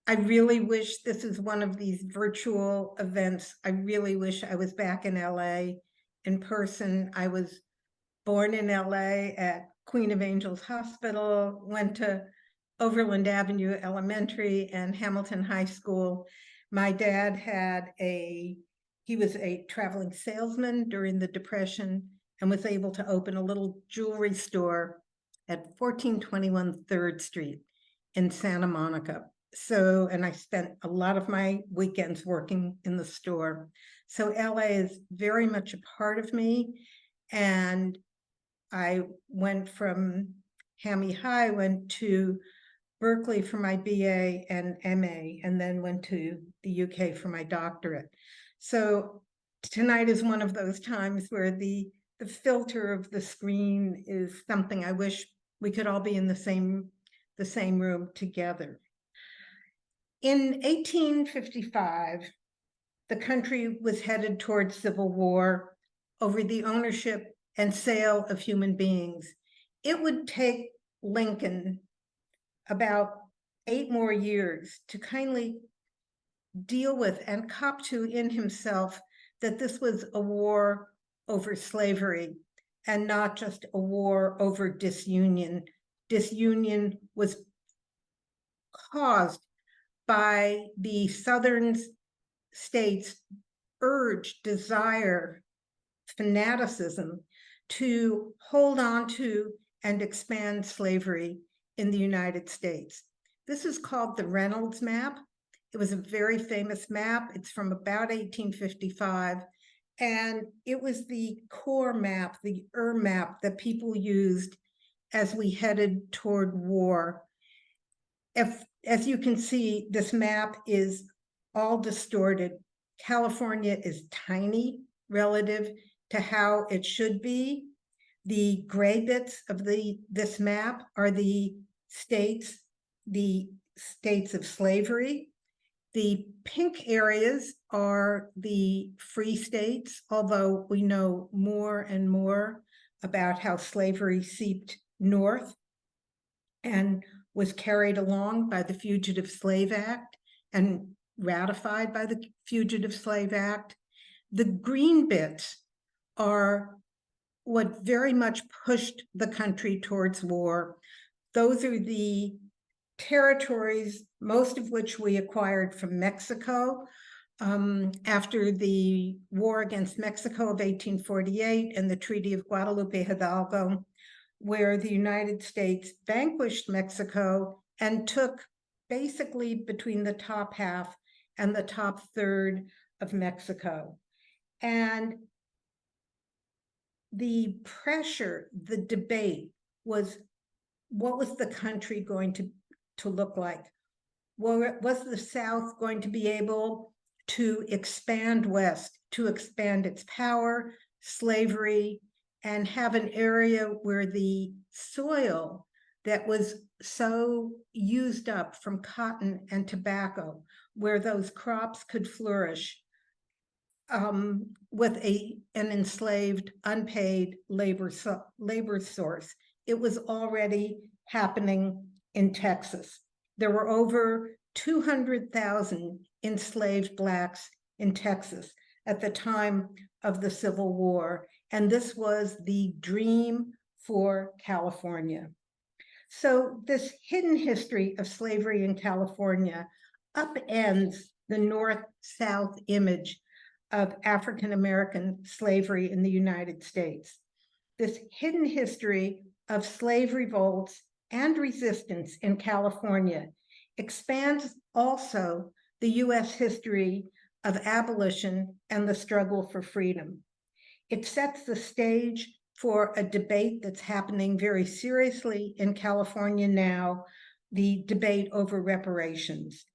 I really wish this is one of these virtual events. I really wish I was back in LA in person. I was born in LA at Queen of Angels Hospital, went to Overland Avenue Elementary and Hamilton High School. My dad he was a traveling salesman during the Depression and was able to open a little jewelry store at 1421 3rd Street in Santa Monica. So, and I spent a lot of my weekends working in the store. So LA is very much a part of me. And I went from Hammy High, went to Berkeley for my BA and MA, and then went to the UK for my doctorate. So tonight is one of those times where the filter of the screen is something I wish we could all be in the same room together. In 1855, the country was headed towards civil war over the ownership and sale of human beings. It would take Lincoln about 8 more years to kindly deal with and cop to in himself that this was a war over slavery and not just a war over disunion. Disunion was caused by the Southern states' urge, desire, fanaticism to hold on to and expand slavery in the United States. This is called the Reynolds map. It was a very famous map. It's from about 1855. And it was the core map, the map that people used as we headed toward war. As you can see, this map is all distorted. California is tiny relative to how it should be. The gray bits of this map are the states of slavery. The pink areas are the free states, although we know more and more about how slavery seeped north and was carried along by the Fugitive Slave Act and ratified by the Fugitive Slave Act. The green bits are what very much pushed the country towards war. Those are the territories, most of which we acquired from Mexico after the war against Mexico of 1848 and the Treaty of Guadalupe Hidalgo, where the United States vanquished Mexico and took basically between the top half and the top third of Mexico. And the pressure, the debate was, what was the country going to look like? Was the South going to be able to expand west, to expand its power, slavery, and have an area where the soil that was so used up from cotton and tobacco, where those crops could flourish with an enslaved, unpaid labor source. It was already happening in Texas. There were over 200,000 enslaved Blacks in Texas at the time of the Civil War, and this was the dream for California. So this hidden history of slavery in California upends the North-South image of African-American slavery in the United States. This hidden history of slave revolts and resistance in California expands also the US history of abolition and the struggle for freedom. It sets the stage for a debate that's happening very seriously in California now, the debate over reparations.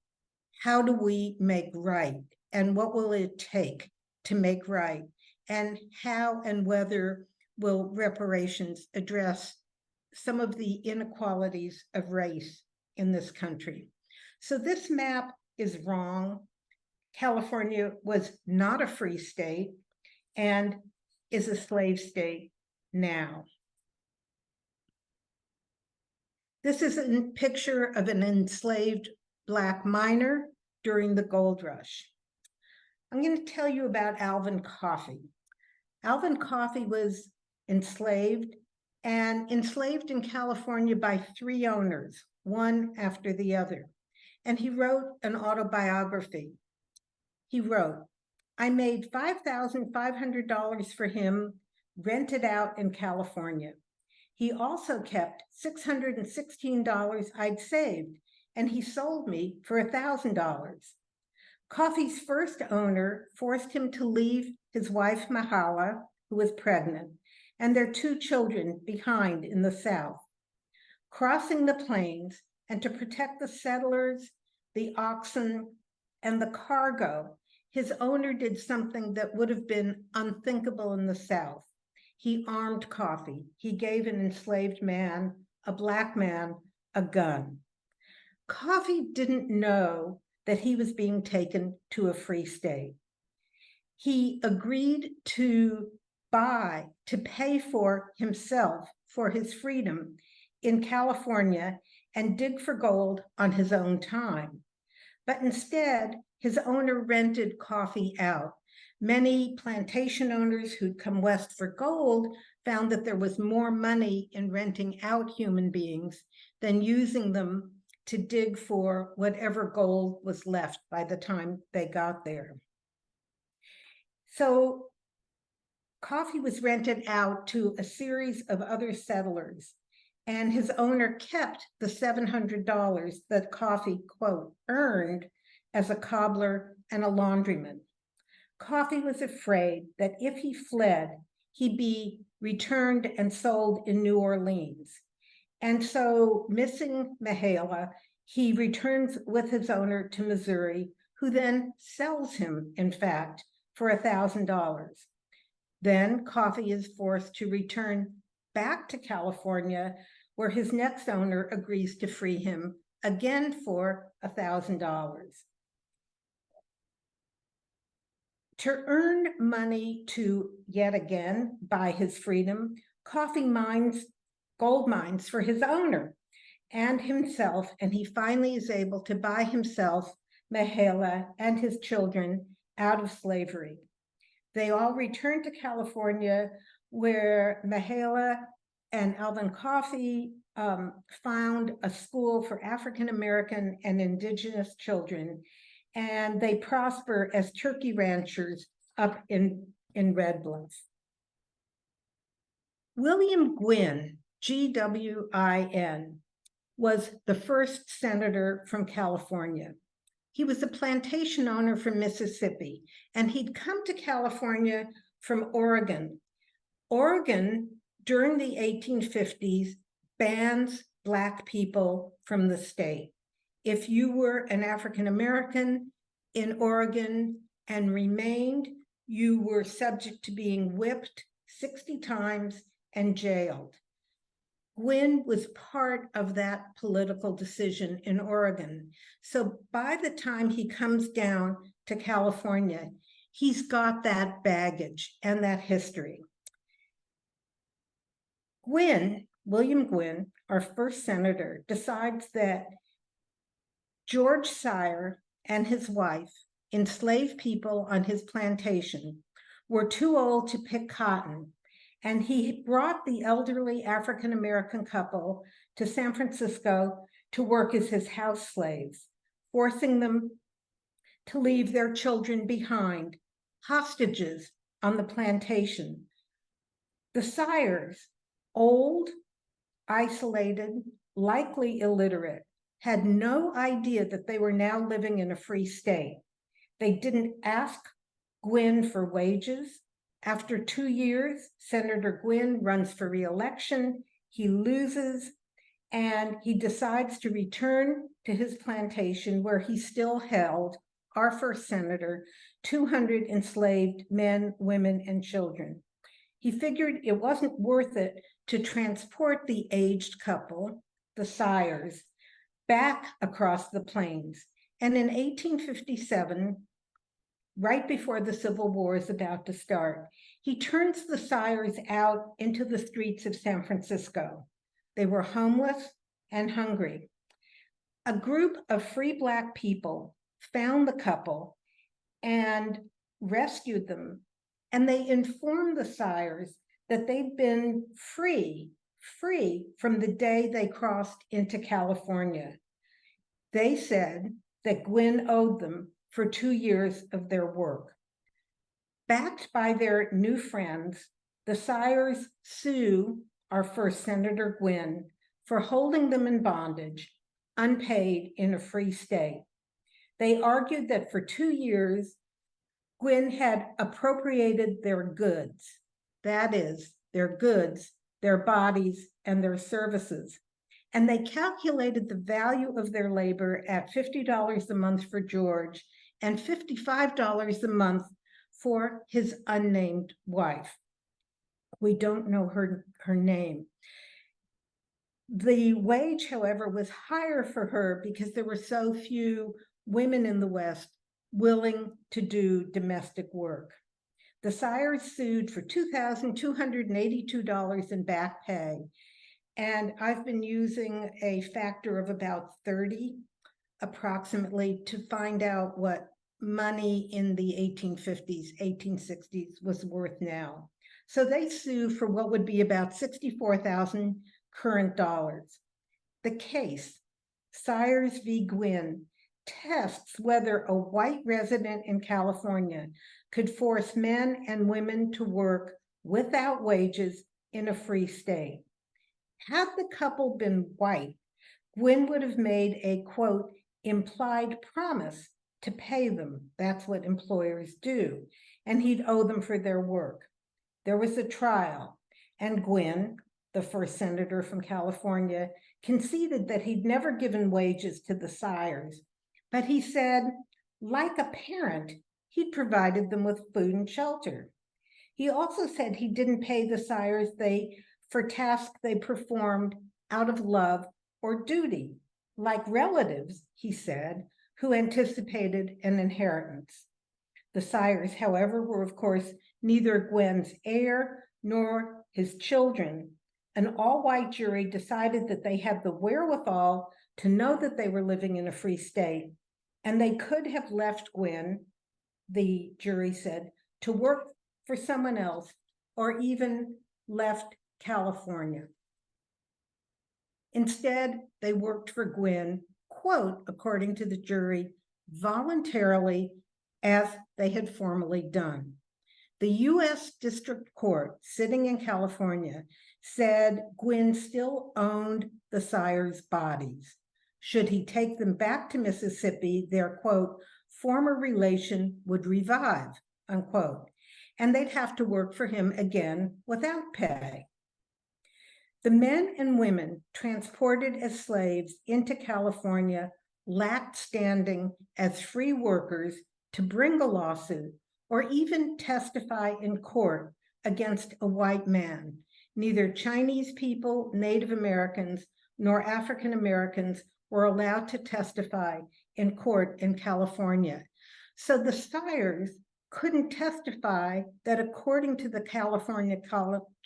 How do we make right? And what will it take to make right? And how and whether will reparations address some of the inequalities of race in this country? So this map is wrong. California was not a free state and is a slave state now. This is a picture of an enslaved Black miner during the gold rush. I'm going to tell you about Alvin Coffey. Alvin Coffey was enslaved in California by 3 owners, one after the other. And he wrote an autobiography. He wrote, "I made $5,500 for him, rented out in California. He also kept $616 I'd saved, and he sold me for $1,000. Coffey's first owner forced him to leave his wife, Mahala, who was pregnant, and their 2 children behind in the South. Crossing the plains, and to protect the settlers, the oxen, and the cargo, his owner did something that would have been unthinkable in the South. He armed Coffey. He gave an enslaved man, a Black man, a gun. Coffey didn't know that he was being taken to a free state. He agreed to pay for himself for his freedom in California and dig for gold on his own time. But instead, his owner rented Coffey out. Many plantation owners who'd come west for gold found that there was more money in renting out human beings than using them to dig for whatever gold was left by the time they got there. So Coffey was rented out to a series of other settlers, and his owner kept the $700 that Coffey, quote, earned as a cobbler and a laundryman. Coffey was afraid that if he fled, he'd be returned and sold in New Orleans. And so, missing Mahala, he returns with his owner to Missouri, who then sells him, in fact, for $1,000. Then Coffey is forced to return back to California, where his next owner agrees to free him, again for $1,000. To earn money to yet again buy his freedom, Coffey mines gold mines for his owner and himself, and he finally is able to buy himself, Mahala, and his children out of slavery. They all return to California, where Mahala and Alvin Coffey found a school for African American and indigenous children, and they prosper as turkey ranchers up in Red Bluff. William Gwin, Gwin, was the first senator from California. He was a plantation owner from Mississippi, and he'd come to California from Oregon. Oregon, during the 1850s, bans Black people from the state. If you were an African American in Oregon and remained, you were subject to being whipped 60 times and jailed. Gwin was part of that political decision in Oregon. So by the time he comes down to California, he's got that baggage and that history. William Gwin, our first senator, decides that George Sire and his wife, enslaved people on his plantation, were too old to pick cotton, and he brought the elderly African-American couple to San Francisco to work as his house slaves, forcing them to leave their children behind, hostages on the plantation. The Sires, old, isolated, likely illiterate, had no idea that they were now living in a free state. They didn't ask Gwin for wages. After 2 years, Senator Gwin runs for re-election. He loses, and he decides to return to his plantation, where he still held, our first senator, 200 enslaved men, women, and children. He figured it wasn't worth it to transport the aged couple, the Sires, back across the plains. And in 1857, right before the Civil War is about to start, he turns the Sires out into the streets of San Francisco. They were homeless and hungry. A group of free Black people found the couple and rescued them, and they informed the sires that they'd been free from the day they crossed into California. They said that Gwynn owed them for 2 years of their work. Backed by their new friends, the sires sue our first Senator Gwynn for holding them in bondage, unpaid in a free state. They argued that for 2 years, Gwynn had appropriated their goods, that is, their goods, their bodies, and their services. And they calculated the value of their labor at $50 a month for George and $55 a month for his unnamed wife. We don't know her name. The wage, however, was higher for her because there were so few women in the West willing to do domestic work. The sires sued for $2,282 in back pay, and I've been using a factor of about 30 approximately to find out what money in the 1850s, 1860s was worth now. So they sue for what would be about 64,000 current dollars. The case, Sires v. Gwynn, tests whether a white resident in California could force men and women to work without wages in a free state. Had the couple been white, Gwynn would have made a, quote, implied promise to pay them. That's what employers do. And he'd owe them for their work. There was a trial, and Gwynn, the first senator from California, conceded that he'd never given wages to the sires, but he said, like a parent, he'd provided them with food and shelter. He also said he didn't pay the sires for tasks they performed out of love or duty, like relatives, he said, who anticipated an inheritance. The sires, however, were, of course, neither Gwynn's heir nor his children. An all-white jury decided that they had the wherewithal to know that they were living in a free state, and they could have left Gwynn, the jury said, to work for someone else, or even left California. Instead, they worked for Gwynn, quote, according to the jury, voluntarily, as they had formerly done. The U.S. District Court, sitting in California, said Gwynn still owned the sires' bodies. Should he take them back to Mississippi, their, quote, former relation would revive, unquote, and they'd have to work for him again without pay. The men and women transported as slaves into California lacked standing as free workers to bring a lawsuit or even testify in court against a white man. Neither Chinese people, Native Americans, nor African Americans were allowed to testify in court in California. So the sires couldn't testify that according to the California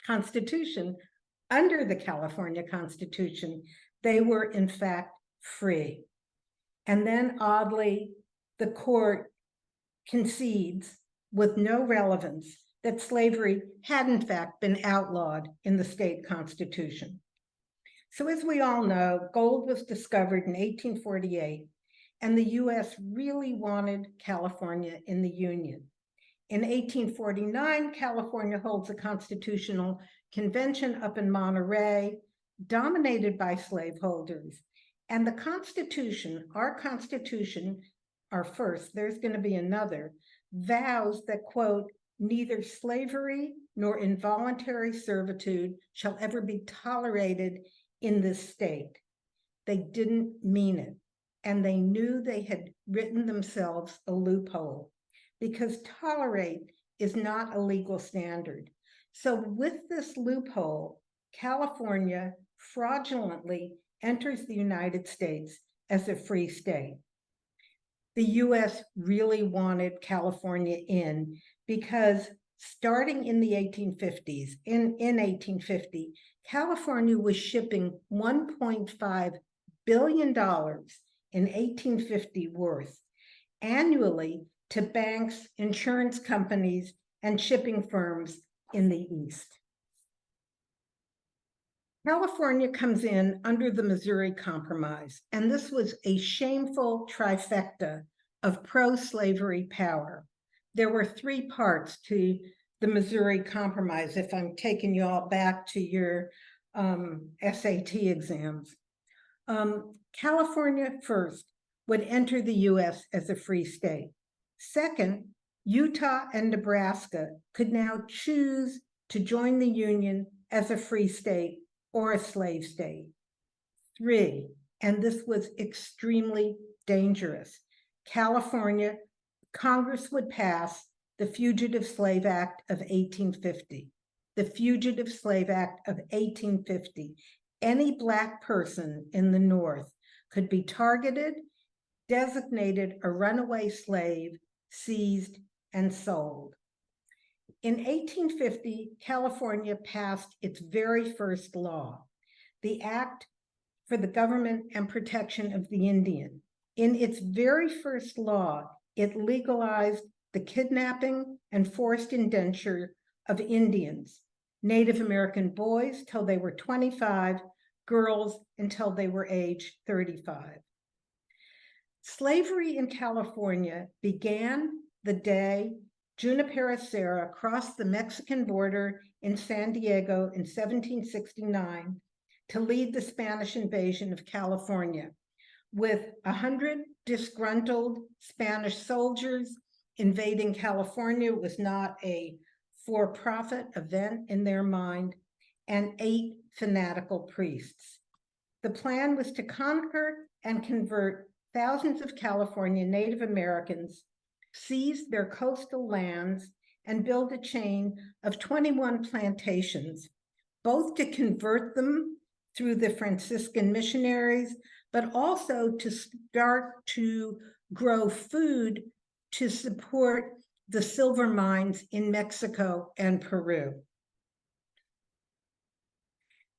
Constitution, under the California Constitution, they were in fact free. And then oddly, the court concedes with no relevance that slavery had in fact been outlawed in the state constitution. So as we all know, gold was discovered in 1848, and the US really wanted California in the Union. In 1849, California holds a constitutional convention up in Monterey, dominated by slaveholders. And the Constitution, our first, there's going to be another, vows that, quote, neither slavery nor involuntary servitude shall ever be tolerated in this state. They didn't mean it, and they knew they had written themselves a loophole, because tolerate is not a legal standard. So with this loophole, California fraudulently enters the United States as a free state. The US really wanted California in because starting in the 1850s, in 1850, California was shipping $1.5 billion in 1850 worth annually to banks, insurance companies, and shipping firms in the East. California comes in under the Missouri Compromise, and this was a shameful trifecta of pro-slavery power. There were three parts to the Missouri Compromise, if I'm taking you all back to your SAT exams. California first would enter the US as a free state. Second, Utah and Nebraska could now choose to join the Union as a free state or a slave state. Three, and this was extremely dangerous, California, Congress would pass the Fugitive Slave Act of 1850. The Fugitive Slave Act of 1850. Any Black person in the North could be targeted, designated a runaway slave, seized, and sold. In 1850, California passed its very first law, the Act for the Government and Protection of the Indian. In its very first law, it legalized the kidnapping and forced indenture of Indians, Native American boys till they were 25, girls until they were age 35. Slavery in California began the day Junipero Serra crossed the Mexican border in San Diego in 1769 to lead the Spanish invasion of California, with 100 disgruntled Spanish soldiers invading California. Was not a for-profit event in their mind, and 8 fanatical priests. The plan was to conquer and convert thousands of California Native Americans, seize their coastal lands, and build a chain of 21 plantations, both to convert them through the Franciscan missionaries, but also to start to grow food to support the silver mines in Mexico and Peru.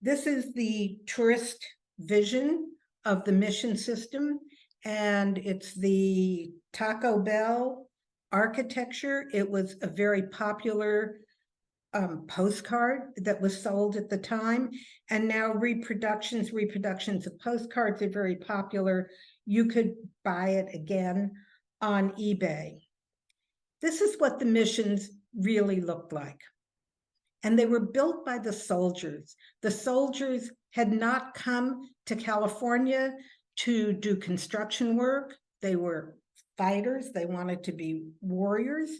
This is the tourist vision of the mission system, and it's the Taco Bell architecture. It was a very popular postcard that was sold at the time, and now reproductions of postcards are very popular. You could buy it again on eBay. This is what the missions really looked like. And they were built by the soldiers. The soldiers had not come to California to do construction work. They were fighters. They wanted to be warriors,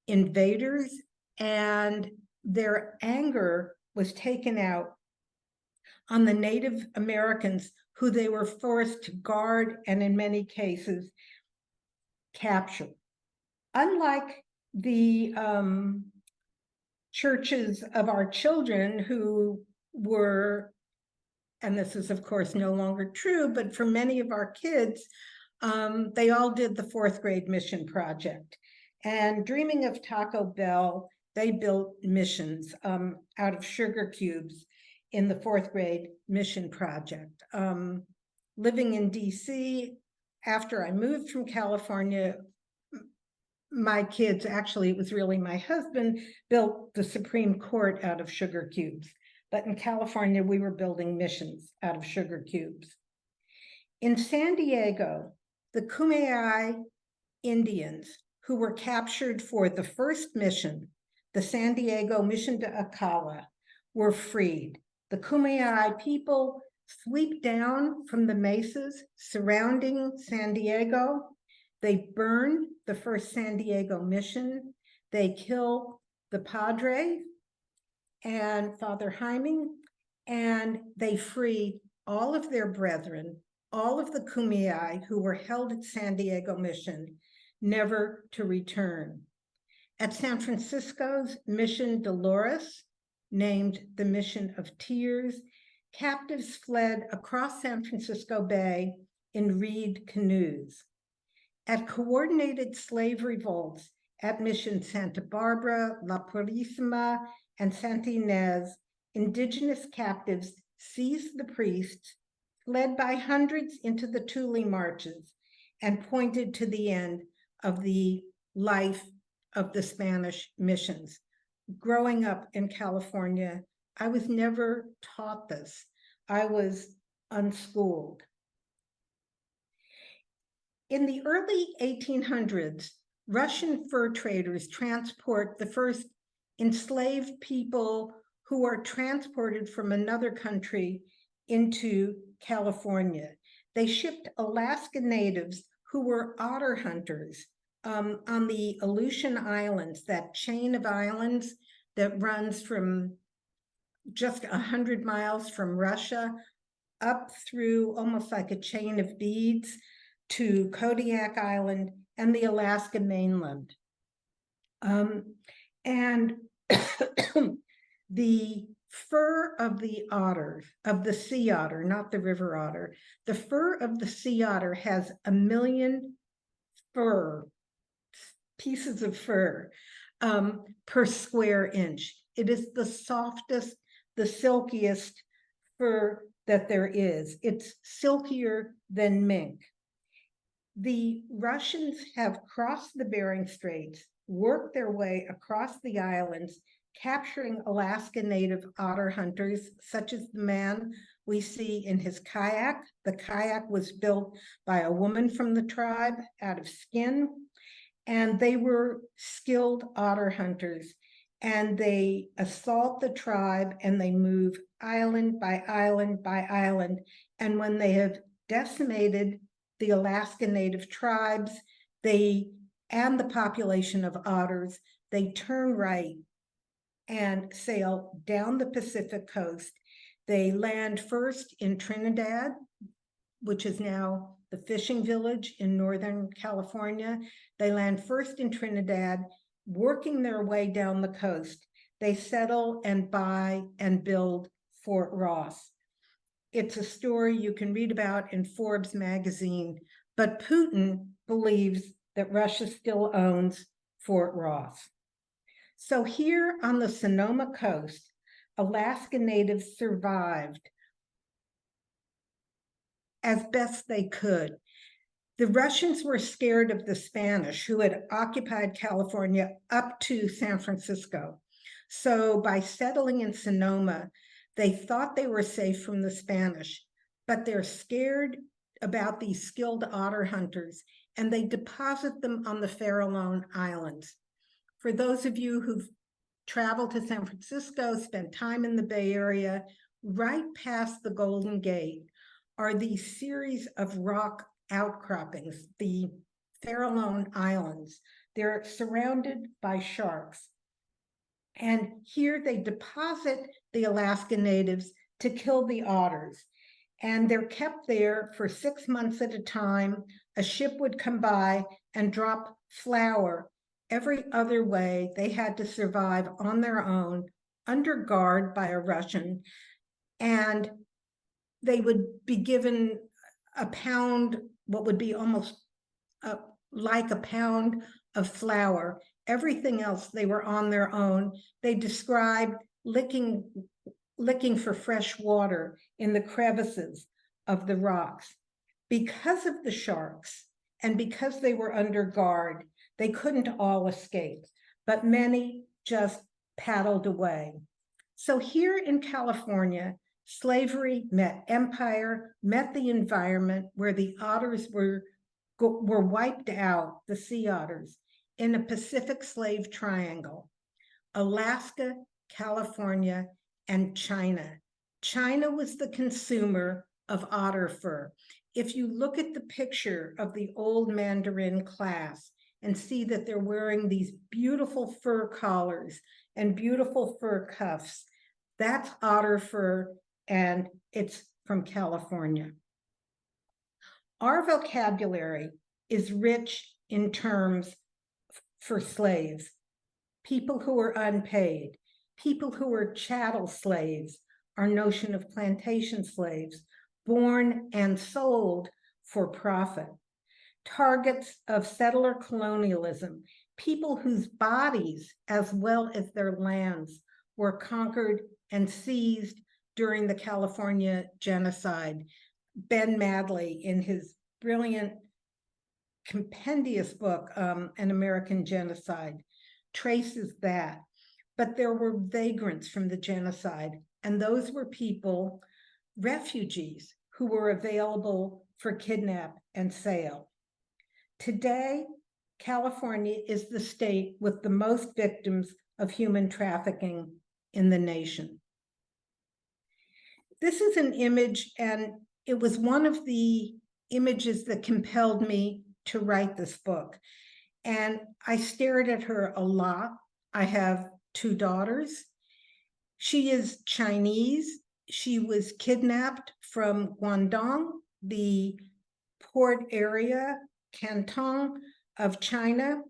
invaders, and their anger was taken out on the Native Americans who they were forced to guard and in many cases capture. Unlike the churches of our children who were, and this is of course no longer true, but for many of our kids, they all did the 4th grade mission project. And dreaming of Taco Bell, they built missions out of sugar cubes in the 4th grade mission project. Living in DC, after I moved from California, my kids, actually it was really my husband, built the Supreme Court out of sugar cubes. But in California, we were building missions out of sugar cubes. In San Diego, the Kumeyaay Indians, who were captured for the first mission, the San Diego Mission to Acala, were freed. The Kumeyaay people sweep down from the mesas surrounding San Diego. They burn the first San Diego mission. They kill the padre and Father Jaime, and they free all of their brethren, all of the Kumeyaay who were held at San Diego Mission, never to return. At San Francisco's Mission Dolores, named the Mission of Tears, captives fled across San Francisco Bay in reed canoes. At coordinated slave revolts at Mission Santa Barbara, La Purísima, and Santa Ynez, indigenous captives seized the priests, fled by hundreds into the Tule marshes, and pointed to the end of the life of the Spanish missions. Growing up in California, I was never taught this. I was unschooled. In the early 1800s, Russian fur traders transport the first enslaved people who are transported from another country into California. They shipped Alaska natives who were otter hunters on the Aleutian Islands, that chain of islands that runs from just 100 miles from Russia up through almost like a chain of beads to Kodiak Island and the Alaska mainland. And the fur of the otter, of the sea otter, not the river otter, the fur of the sea otter has 1 million pieces of fur per square inch. It is the softest, the silkiest fur that there is. It's silkier than mink. The Russians have crossed the Bering Straits, worked their way across the islands, capturing Alaska native otter hunters, such as the man we see in his kayak. The kayak was built by a woman from the tribe out of skin, and they were skilled otter hunters, and they assault the tribe and they move island by island by island. And when they have decimated the Alaska Native tribes, and the population of otters, they turn right and sail down the Pacific coast. They land first in Trinidad, which is now the fishing village in Northern California. They land first in Trinidad, working their way down the coast. They settle and buy and build Fort Ross. It's a story you can read about in Forbes magazine, but Putin believes that Russia still owns Fort Ross. So here on the Sonoma coast, Alaska natives survived as best they could. The Russians were scared of the Spanish, who had occupied California up to San Francisco. So by settling in Sonoma, they thought they were safe from the Spanish, but they're scared about these skilled otter hunters, and they deposit them on the Farallon Islands. For those of you who've traveled to San Francisco, spent time in the Bay Area, right past the Golden Gate are these series of rock outcroppings, the Farallon Islands. They're surrounded by sharks. And here they deposit the Alaska natives to kill the otters. And they're kept there for 6 months at a time. A ship would come by and drop flour every other way. They had to survive on their own, under guard by a Russian. And they would be given a pound, what would be almost like a pound of flour. Everything else, they were on their own. They described licking for fresh water in the crevices of the rocks. Because of the sharks and because they were under guard, they couldn't all escape, but many just paddled away. So here in California, slavery met empire, met the environment where the otters were wiped out, the sea otters, in a Pacific slave triangle: Alaska, California, and China. China was the consumer of otter fur. If you look at the picture of the old Mandarin class and see that they're wearing these beautiful fur collars and beautiful fur cuffs, that's otter fur, and it's from California. Our vocabulary is rich in terms for slaves: people who were unpaid, people who were chattel slaves, our notion of plantation slaves, born and sold for profit, targets of settler colonialism, people whose bodies as well as their lands were conquered and seized during the California genocide. Ben Madley, in his brilliant compendious book, An American Genocide, traces that. But there were vagrants from the genocide, and those were people, refugees, who were available for kidnap and sale. Today, California is the state with the most victims of human trafficking in the nation. This is an image, and it was one of the images that compelled me to write this book. And I stared at her a lot. I have 2 daughters. She is Chinese. She was kidnapped from Guangdong, the port area, Canton of China.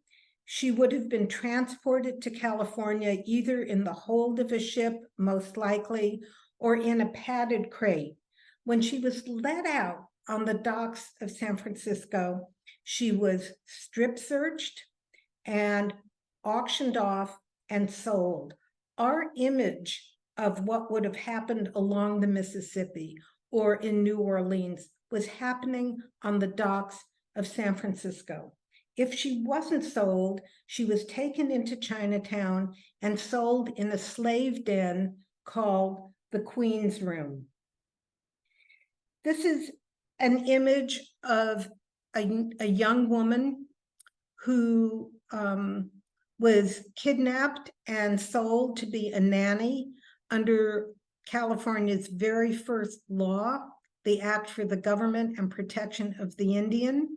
She would have been transported to California either in the hold of a ship, most likely, or in a padded crate. When she was let out on the docks of San Francisco, she was strip searched and auctioned off and sold. Our image of what would have happened along the Mississippi or in New Orleans was happening on the docks of San Francisco. If she wasn't sold, she was taken into Chinatown and sold in a slave den called the Queen's Room. This is an image of a young woman who was kidnapped and sold to be a nanny under California's very first law, the Act for the Government and Protection of the Indian.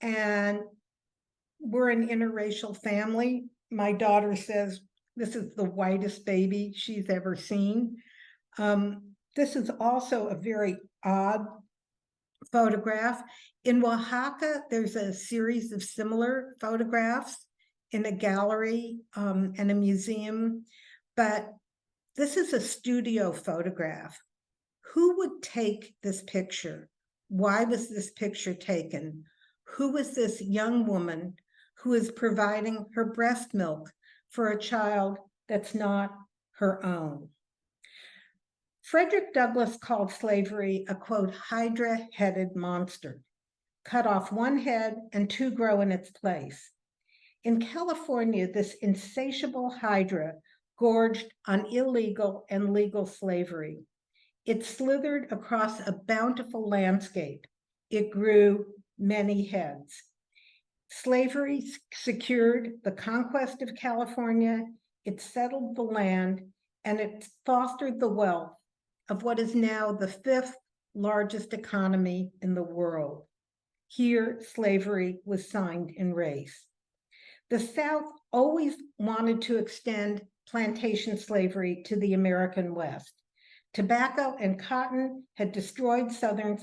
And we're an interracial family. My daughter says this is the whitest baby she's ever seen. This is also a very odd photograph. In Oaxaca, there's a series of similar photographs in a gallery and a museum, but this is a studio photograph. Who would take this picture? Why was this picture taken? Who was this young woman who is providing her breast milk for a child that's not her own? Frederick Douglass called slavery a, quote, hydra-headed monster. Cut off one head and 2 grow in its place. In California, this insatiable hydra gorged on illegal and legal slavery. It slithered across a bountiful landscape. It grew many heads. Slavery secured the conquest of California, it settled the land, and it fostered the wealth of what is now the 5th largest economy in the world. Here, slavery was signed in race. The South always wanted to extend plantation slavery to the American West. Tobacco and cotton had destroyed Southern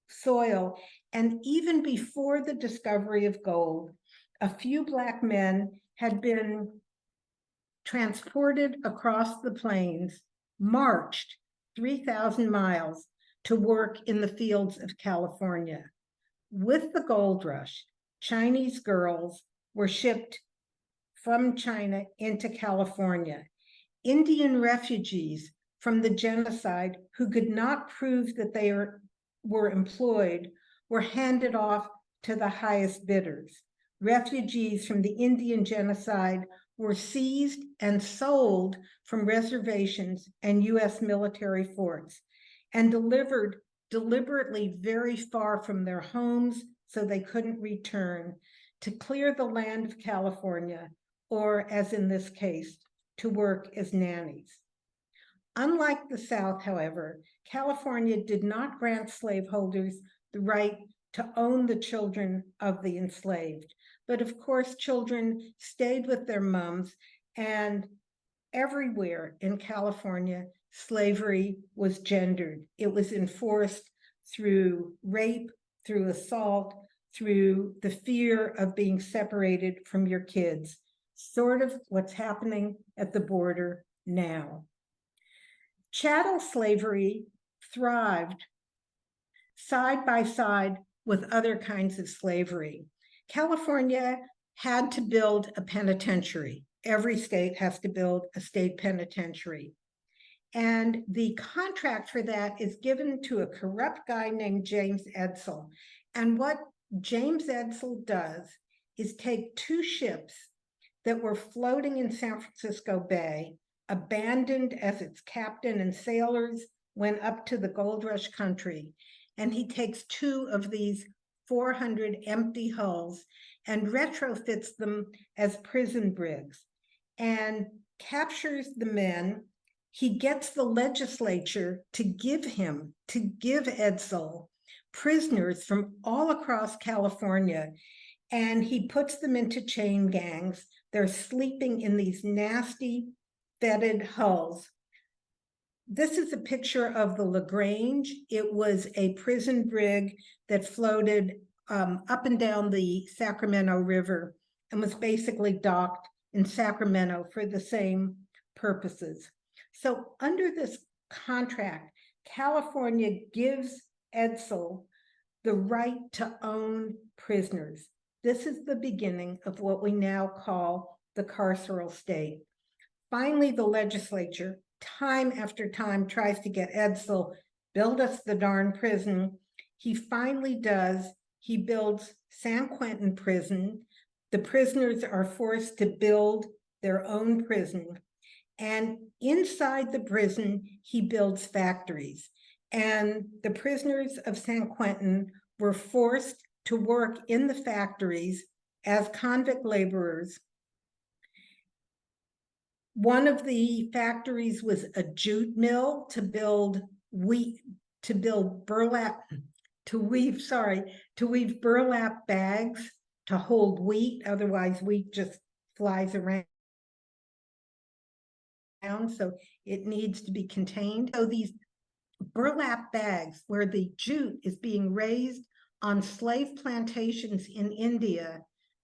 soil, and even before the discovery of gold, a few Black men had been transported across the plains, marched 3,000 miles to work in the fields of California. With the gold rush, Chinese girls were shipped from China into California. Indian refugees from the genocide who could not prove that they were employed were handed off to the highest bidders. Refugees from the Indian genocide were seized and sold from reservations and US military forts and delivered deliberately very far from their homes so they couldn't return, to clear the land of California, or as in this case, to work as nannies. Unlike the South, however, California did not grant slaveholders the right to own the children of the enslaved. But of course, children stayed with their moms, and everywhere in California, slavery was gendered. It was enforced through rape, through assault, through the fear of being separated from your kids, sort of what's happening at the border now. Chattel slavery thrived side by side with other kinds of slavery. California had to build a penitentiary. Every state has to build a state penitentiary. And the contract for that is given to a corrupt guy named James Edsel. And what James Edsel does is take two ships that were floating in San Francisco Bay, abandoned as its captain and sailors went up to the gold rush country. And he takes two of these 400 empty hulls and retrofits them as prison brigs and captures the men. He gets the legislature to give Edsel prisoners from all across California, and he puts them into chain gangs. They're sleeping in these nasty, fetid hulls. This is a picture of the LaGrange. It was a prison brig that floated up and down the Sacramento River and was basically docked in Sacramento for the same purposes. So under this contract, California gives Edsel the right to own prisoners. This is the beginning of what we now call the carceral state. Finally, the legislature, time after time, tries to get Edsel, build us the darn prison. He finally does. He builds San Quentin prison. The prisoners are forced to build their own prison. And inside the prison, he builds factories. And the prisoners of San Quentin were forced to work in the factories as convict laborers. One of the factories was a jute mill to build wheat, to build burlap, to weave burlap bags to hold wheat. Otherwise, wheat just flies around. So it needs to be contained. So these burlap bags where the jute is being raised on slave plantations in India,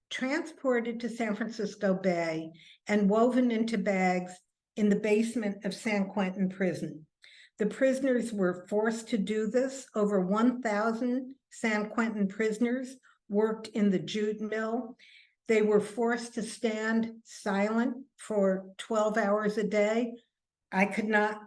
transported to San Francisco Bay and woven into bags in the basement of San Quentin prison. The prisoners were forced to do this. Over 1,000 San Quentin prisoners worked in the jute mill. They were forced to stand silent for 12 hours a day. I could not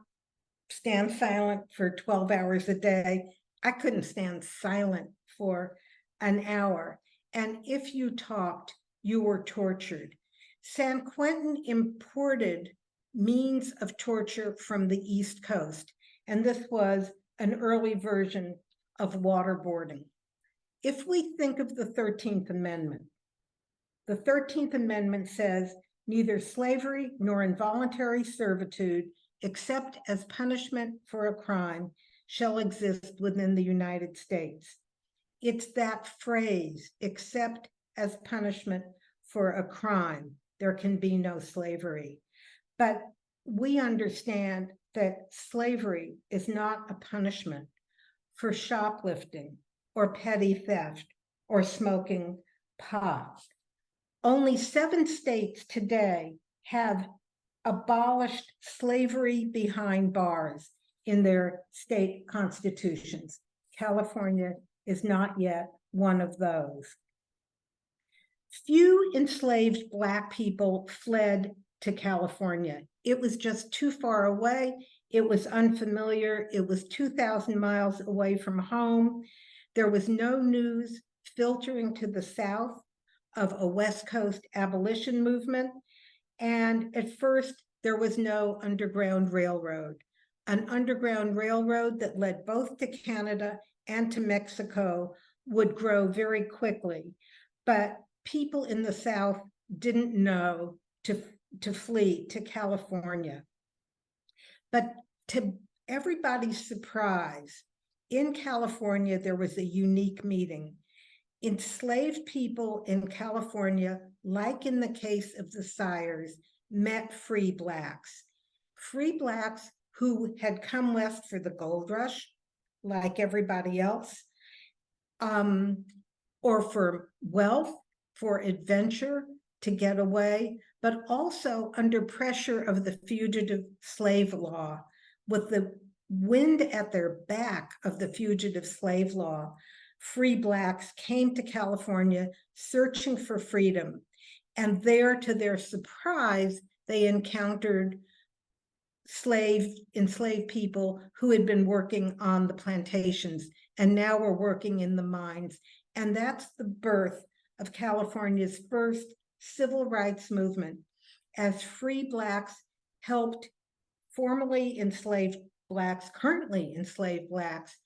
stand silent for 12 hours a day. I couldn't stand silent for an hour. And if you talked, you were tortured. San Quentin imported means of torture from the East Coast, and this was an early version of waterboarding. If we think of the 13th Amendment, the 13th Amendment says neither slavery nor involuntary servitude, except as punishment for a crime, shall exist within the United States. It's that phrase, except as punishment for a crime, there can be no slavery. But we understand that slavery is not a punishment for shoplifting or petty theft or smoking pot. Only 7 states today have abolished slavery behind bars in their state constitutions. California is not yet one of those. Few enslaved Black people fled to California. It was just too far away. It was unfamiliar. It was 2,000 miles away from home. There was no news filtering to the South of a West Coast abolition movement. And at first, there was no underground railroad. An underground railroad that led both to Canada and to Mexico would grow very quickly. But people in the South didn't know to flee to California. But to everybody's surprise, in California, there was a unique meeting. Enslaved people in California, like in the case of the Sires, met free Blacks. Free Blacks who had come west for the gold rush, like everybody else, or for wealth, for adventure, to get away, but also under pressure of the fugitive slave law, with the wind at their back of the fugitive slave law. Free Blacks came to California searching for freedom. And there, to their surprise, they encountered enslaved people who had been working on the plantations and now were working in the mines. And that's the birth of California's first civil rights movement, as free Blacks helped formerly enslaved Blacks, currently enslaved Blacks,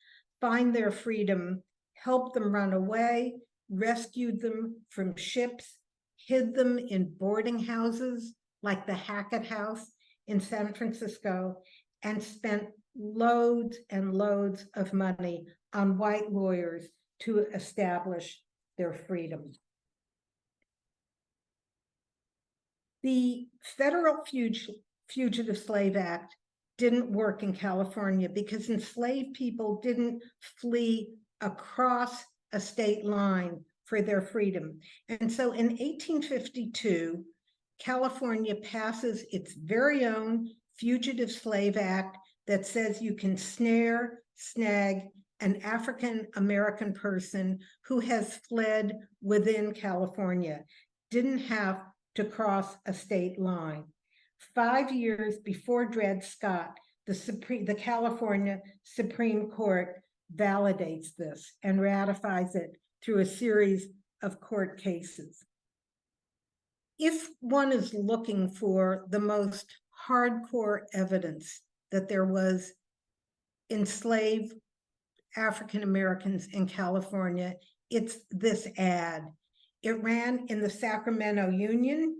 find their freedom, helped them run away, rescued them from ships, hid them in boarding houses like the Hackett House in San Francisco, and spent loads and loads of money on white lawyers to establish their freedom. The Federal Fugitive Slave Act didn't work in California because enslaved people didn't flee across a state line for their freedom. And so in 1852, California passes its very own Fugitive Slave Act that says you can snag an African-American person who has fled within California, didn't have to cross a state line. 5 years before Dred Scott, the California Supreme Court validates this and ratifies it through a series of court cases. If one is looking for the most hardcore evidence that there was enslaved African Americans in California, it's this ad. It ran in the Sacramento Union.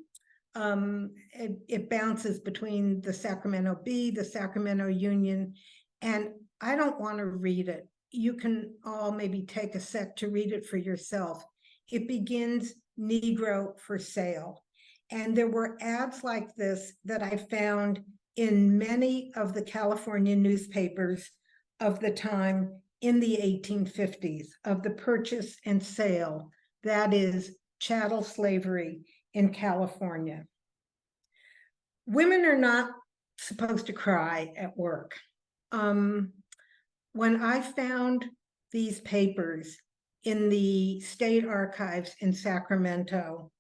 It bounces between the Sacramento Bee, the Sacramento Union, and I don't want to read it. You can all maybe take a sec to read it for yourself. It begins Negro for sale. And there were ads like this that I found in many of the California newspapers of the time in the 1850s of the purchase and sale, that is chattel slavery in California. Women are not supposed to cry at work. When I found these papers in the state archives in Sacramento,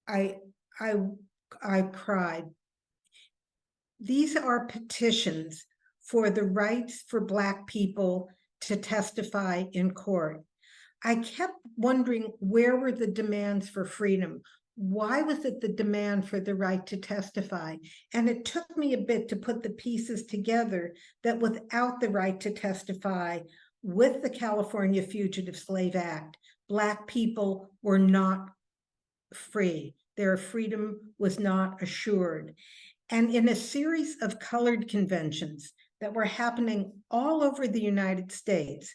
I cried. These are petitions for the rights for Black people to testify in court. I kept wondering, where were the demands for freedom? Why was it the demand for the right to testify? And it took me a bit to put the pieces together that without the right to testify, with the California Fugitive Slave Act, Black people were not free. Their freedom was not assured. And in a series of colored conventions that were happening all over the United States,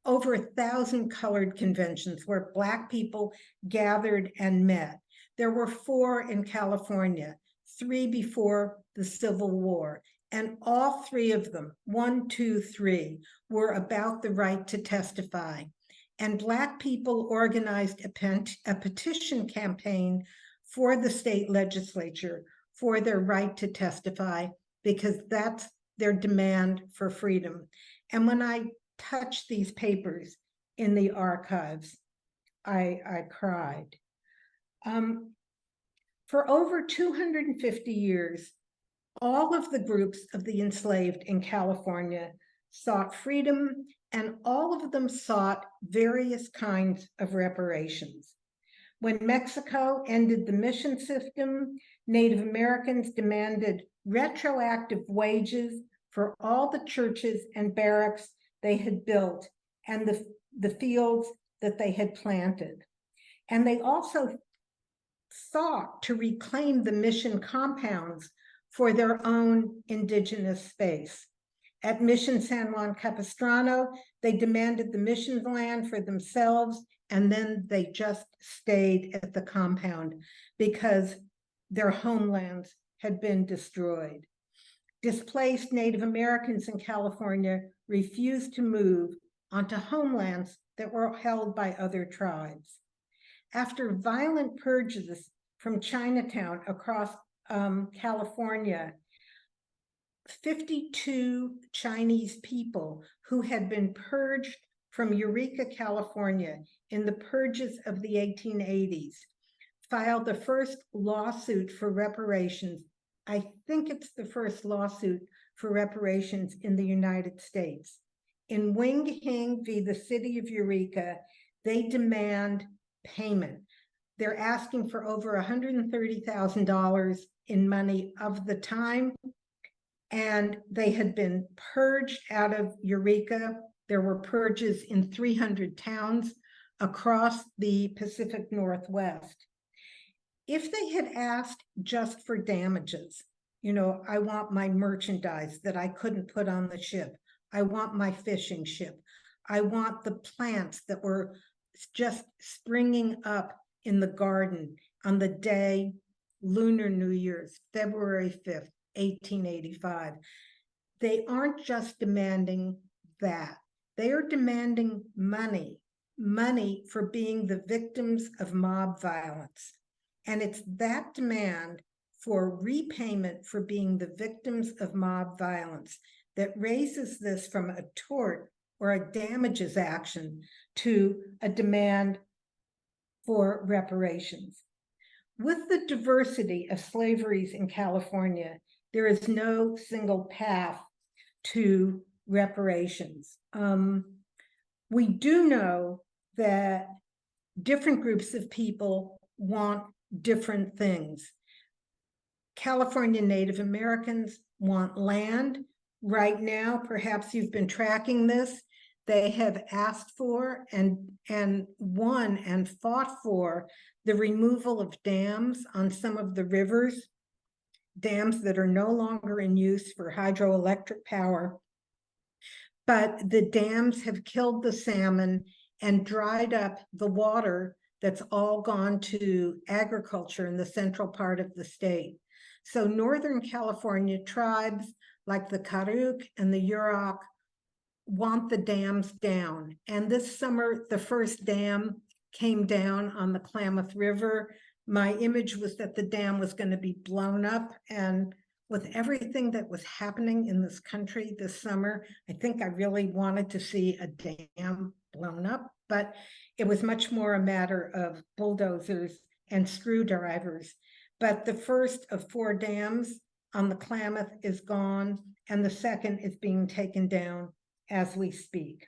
over 1,000 colored conventions where Black people gathered and met. There were 4 in California, 3 before the Civil War, and all 3 of them, 1, 2, 3, were about the right to testify. And Black people organized a petition campaign for the state legislature for their right to testify, because that's their demand for freedom. And when I touched these papers in the archives, I cried. For over 250 years, all of the groups of the enslaved in California sought freedom, and all of them sought various kinds of reparations. When Mexico ended the mission system, Native Americans demanded retroactive wages for all the churches and barracks they had built and the fields that they had planted. And they also sought to reclaim the mission compounds for their own indigenous space. At Mission San Juan Capistrano, they demanded the mission land for themselves, and then they just stayed at the compound because their homelands had been destroyed. Displaced Native Americans in California refused to move onto homelands that were held by other tribes. After violent purges from Chinatown across California, 52 Chinese people who had been purged from Eureka, California in the purges of the 1880s filed the first lawsuit for reparations I think it's the first lawsuit for reparations in the United States. In Wing Hing v. the City of Eureka, they demand payment. They're asking for over $130,000 in money of the time, and they had been purged out of Eureka. There were purges in 300 towns across the Pacific Northwest. If they had asked just for damages, you know, I want my merchandise that I couldn't put on the ship. I want my fishing ship. I want the plants that were just springing up in the garden on the day, Lunar New Year's, February 5th, 1885. They aren't just demanding that. They are demanding money for being the victims of mob violence. And it's that demand for repayment for being the victims of mob violence that raises this from a tort or a damages action to a demand for reparations. With the diversity of slaveries in California, there is no single path to reparations. We do know that different groups of people want different things. California Native Americans want land. Right now, perhaps you've been tracking this, they have asked for and won and fought for the removal of dams on some of the rivers, dams that are no longer in use for hydroelectric power. But the dams have killed the salmon and dried up the water that's all gone to agriculture in the central part of the state. So Northern California tribes like the Karuk and the Yurok want the dams down. And this summer, the first dam came down on the Klamath River. My image was that the dam was going to be blown up. And with everything that was happening in this country this summer, I think I really wanted to see a dam blown up, but it was much more a matter of bulldozers and screwdrivers. But the first of 4 dams on the Klamath is gone, and the second is being taken down as we speak.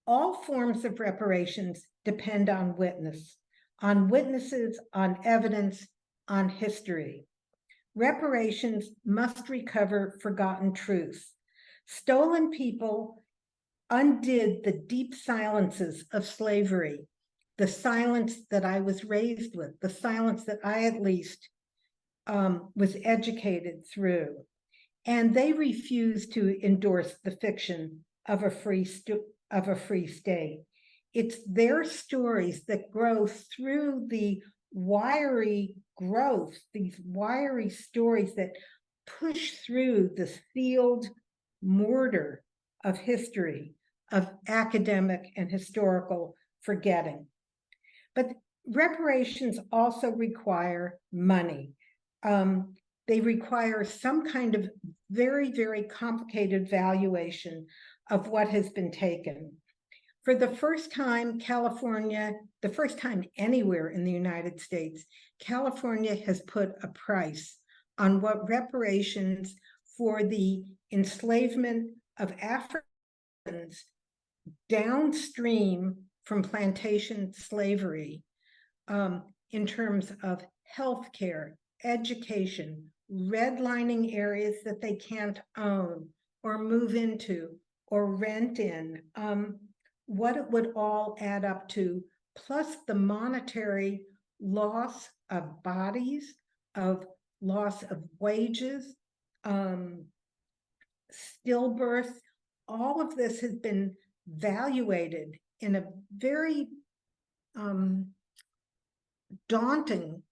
All forms of reparations depend on witnesses, on evidence, on history. Reparations must recover forgotten truths. Stolen people undid the deep silences of slavery, the silence that I was raised with, the silence that I at least was educated through. And they refused to endorse the fiction of a free state. It's their stories that grow through the wiry growth, these wiry stories that push through the sealed mortar of history, of academic and historical forgetting. But reparations also require money. They require some kind of very, very complicated valuation of what has been taken. For the first time, California, the first time anywhere in the United States, California has put a price on what reparations for the enslavement of Africans downstream from plantation slavery in terms of healthcare, education, redlining areas that they can't own or move into or rent in, what it would all add up to, plus the monetary loss of bodies, of loss of wages, stillbirth. All of this has been valuated in a very daunting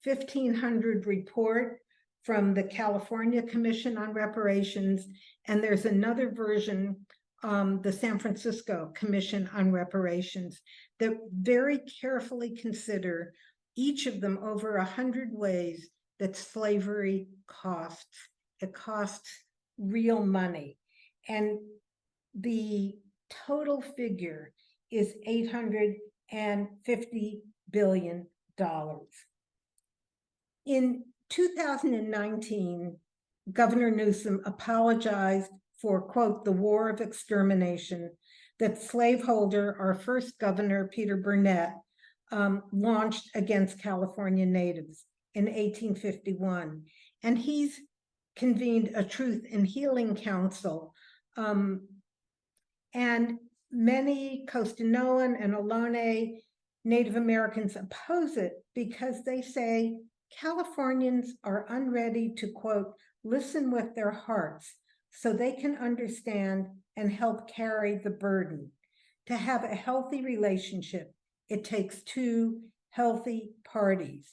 1500 report from the California Commission on Reparations, and there's another version, the San Francisco Commission on Reparations, that very carefully consider each of them over 100 ways that slavery costs. It costs real money. And the total figure is $850 billion. In 2019, Governor Newsom apologized for, quote, the war of extermination that slaveholder, our first governor, Peter Burnett, launched against California natives in 1851. And he's convened a Truth and Healing Council. And many Costanoan and Ohlone Native Americans oppose it because they say Californians are unready to, quote, listen with their hearts so they can understand and help carry the burden. To have a healthy relationship, it takes two healthy parties.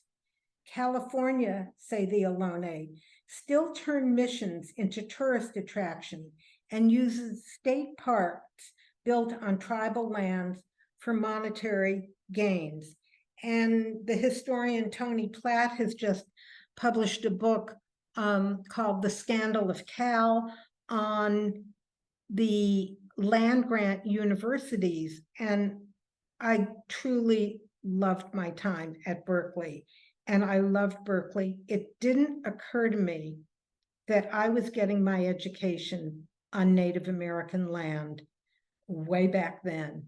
California, say the Ohlone, still turn missions into tourist attraction and uses state parks built on tribal lands for monetary gains. And the historian Tony Platt has just published a book called The Scandal of Cal on the land grant universities. And I truly loved my time at Berkeley, and I loved Berkeley. It didn't occur to me that I was getting my education on Native American land way back then.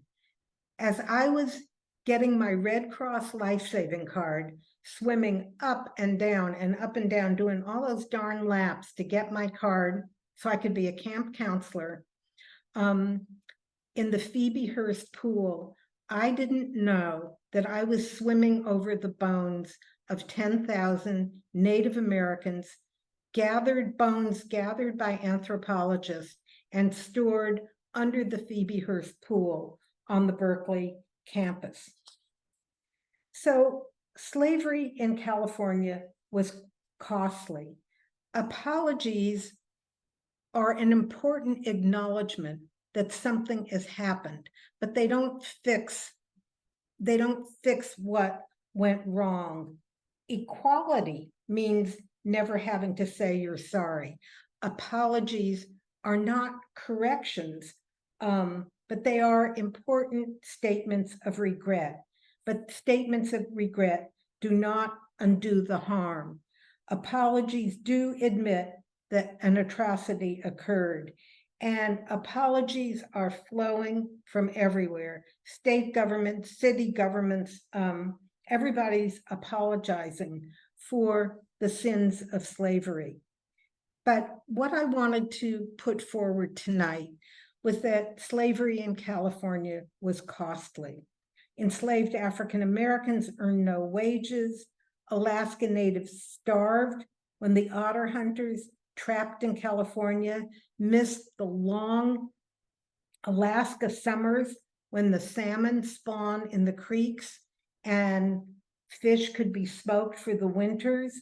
As I was getting my Red Cross life-saving card, swimming up and down, doing all those darn laps to get my card so I could be a camp counselor, in the Phoebe Hearst pool, I didn't know that I was swimming over the bones of 10,000 Native Americans, bones gathered by anthropologists and stored under the Phoebe Hearst pool on the Berkeley campus. So slavery in California was costly. Apologies are an important acknowledgement that something has happened, but they don't fix what went wrong. Equality means never having to say you're sorry. Apologies are not corrections, but they are important statements of regret. But statements of regret do not undo the harm. Apologies do admit that an atrocity occurred, and apologies are flowing from everywhere. State governments, city governments, everybody's apologizing for the sins of slavery. But what I wanted to put forward tonight was that slavery in California was costly. Enslaved African Americans earned no wages. Alaska Natives starved when the otter hunters trapped in California missed the long Alaska summers when the salmon spawn in the creeks and fish could be smoked for the winters.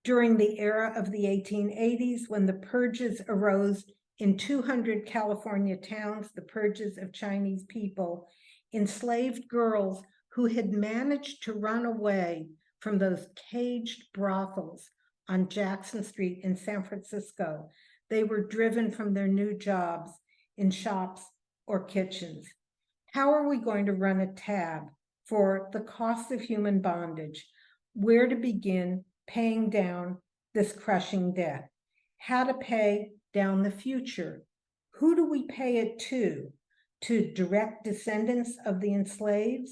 During the era of the 1880s, when the purges arose in 200 California towns, the purges of Chinese people, enslaved girls who had managed to run away from those caged brothels on Jackson Street in San Francisco, they were driven from their new jobs in shops or kitchens. How are we going to run a tab for the cost of human bondage? Where to begin paying down this crushing debt? How to pay down the future? Who do we pay it to? To direct descendants of the enslaved?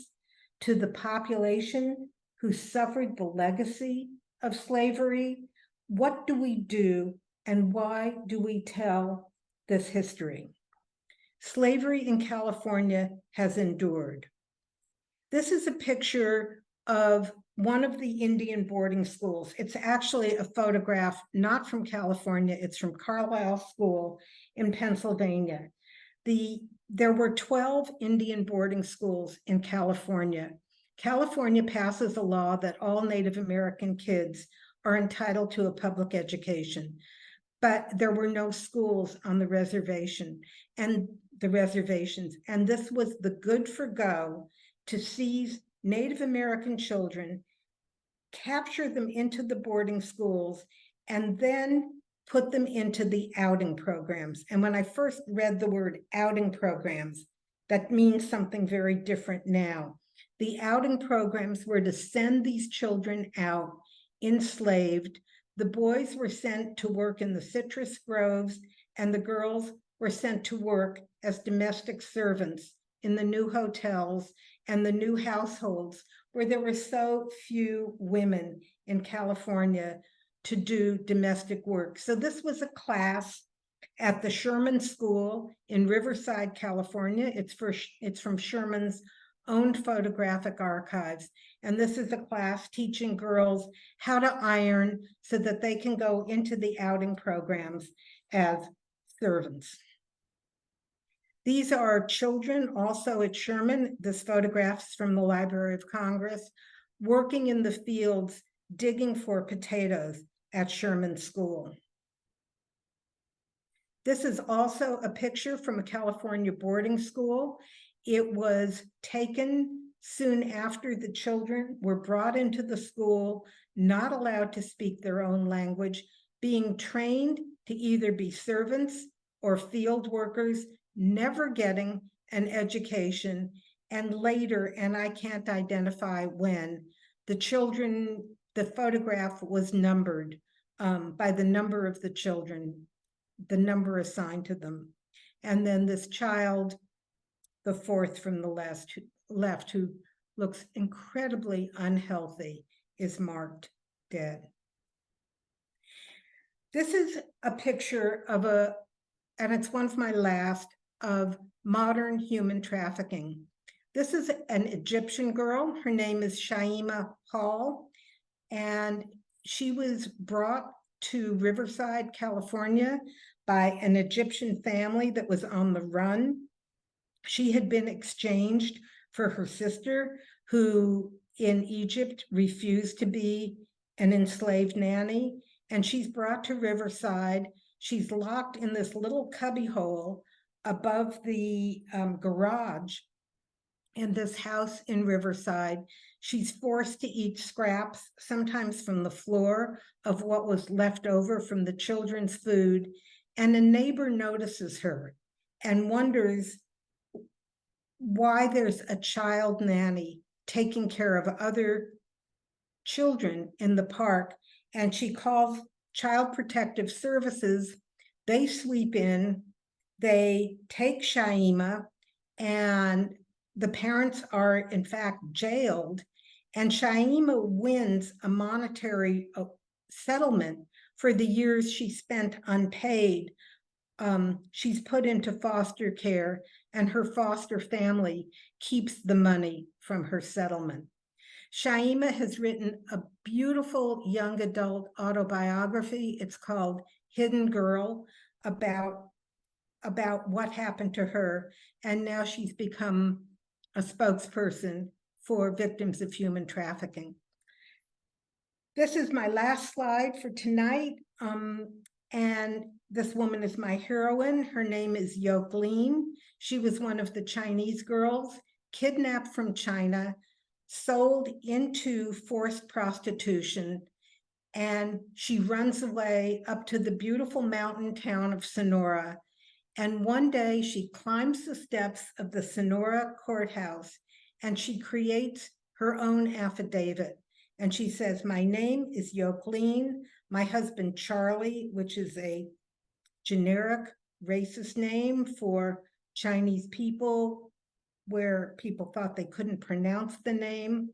To the population who suffered the legacy of slavery? What do we do, and why do we tell this history? Slavery in California has endured. This is a picture of one of the Indian boarding schools. It's actually a photograph not from California, it's from Carlisle School in Pennsylvania. There were 12 Indian boarding schools in California. California passes a law that all Native American kids are entitled to a public education, but there were no schools on the reservations, and this was the good for go to seize Native American children, capture them into the boarding schools, and then put them into the outing programs. And when I first read the word outing programs, that means something very different now. The outing programs were to send these children out enslaved. The boys were sent to work in the citrus groves, and the girls were sent to work as domestic servants in the new hotels and the new households where there were so few women in California to do domestic work. So this was a class at the Sherman School in Riverside, California. It's from Sherman's own photographic archives. And this is a class teaching girls how to iron so that they can go into the outing programs as servants. These are children also at Sherman. This photograph's from the Library of Congress, working in the fields, digging for potatoes at Sherman School. This is also a picture from a California boarding school. It was taken soon after the children were brought into the school, not allowed to speak their own language, being trained to either be servants or field workers, never getting an education. And later, and I can't identify when, the children, the photograph was numbered by the number of the children, the number assigned to them. And then this child, the fourth from the left, who looks incredibly unhealthy, is marked dead. This is a picture of and it's one of my last, of modern human trafficking. This is an Egyptian girl. Her name is Shaima Hall, and she was brought to Riverside, California by an Egyptian family that was on the run. She had been exchanged for her sister, who in Egypt refused to be an enslaved nanny, and she's brought to Riverside. She's locked in this little cubbyhole above the garage in this house in Riverside. She's forced to eat scraps, sometimes from the floor, of what was left over from the children's food. And a neighbor notices her and wonders why there's a child nanny taking care of other children in the park. And she calls Child Protective Services. They sweep in, they take Shaima, and the parents are in fact jailed. And Shaima wins a monetary settlement for the years she spent unpaid. She's put into foster care, and her foster family keeps the money from her settlement. Shaima has written a beautiful young adult autobiography. It's called Hidden Girl, about what happened to her. And now she's become a spokesperson for victims of human trafficking. This is my last slide for tonight. And this woman is my heroine. Her name is Yoklin. She was one of the Chinese girls kidnapped from China, sold into forced prostitution, and she runs away up to the beautiful mountain town of Sonora. And one day she climbs the steps of the Sonora courthouse and she creates her own affidavit. And she says, "My name is Yoklin. My husband, Charlie," which is a generic racist name for Chinese people, where people thought they couldn't pronounce the name.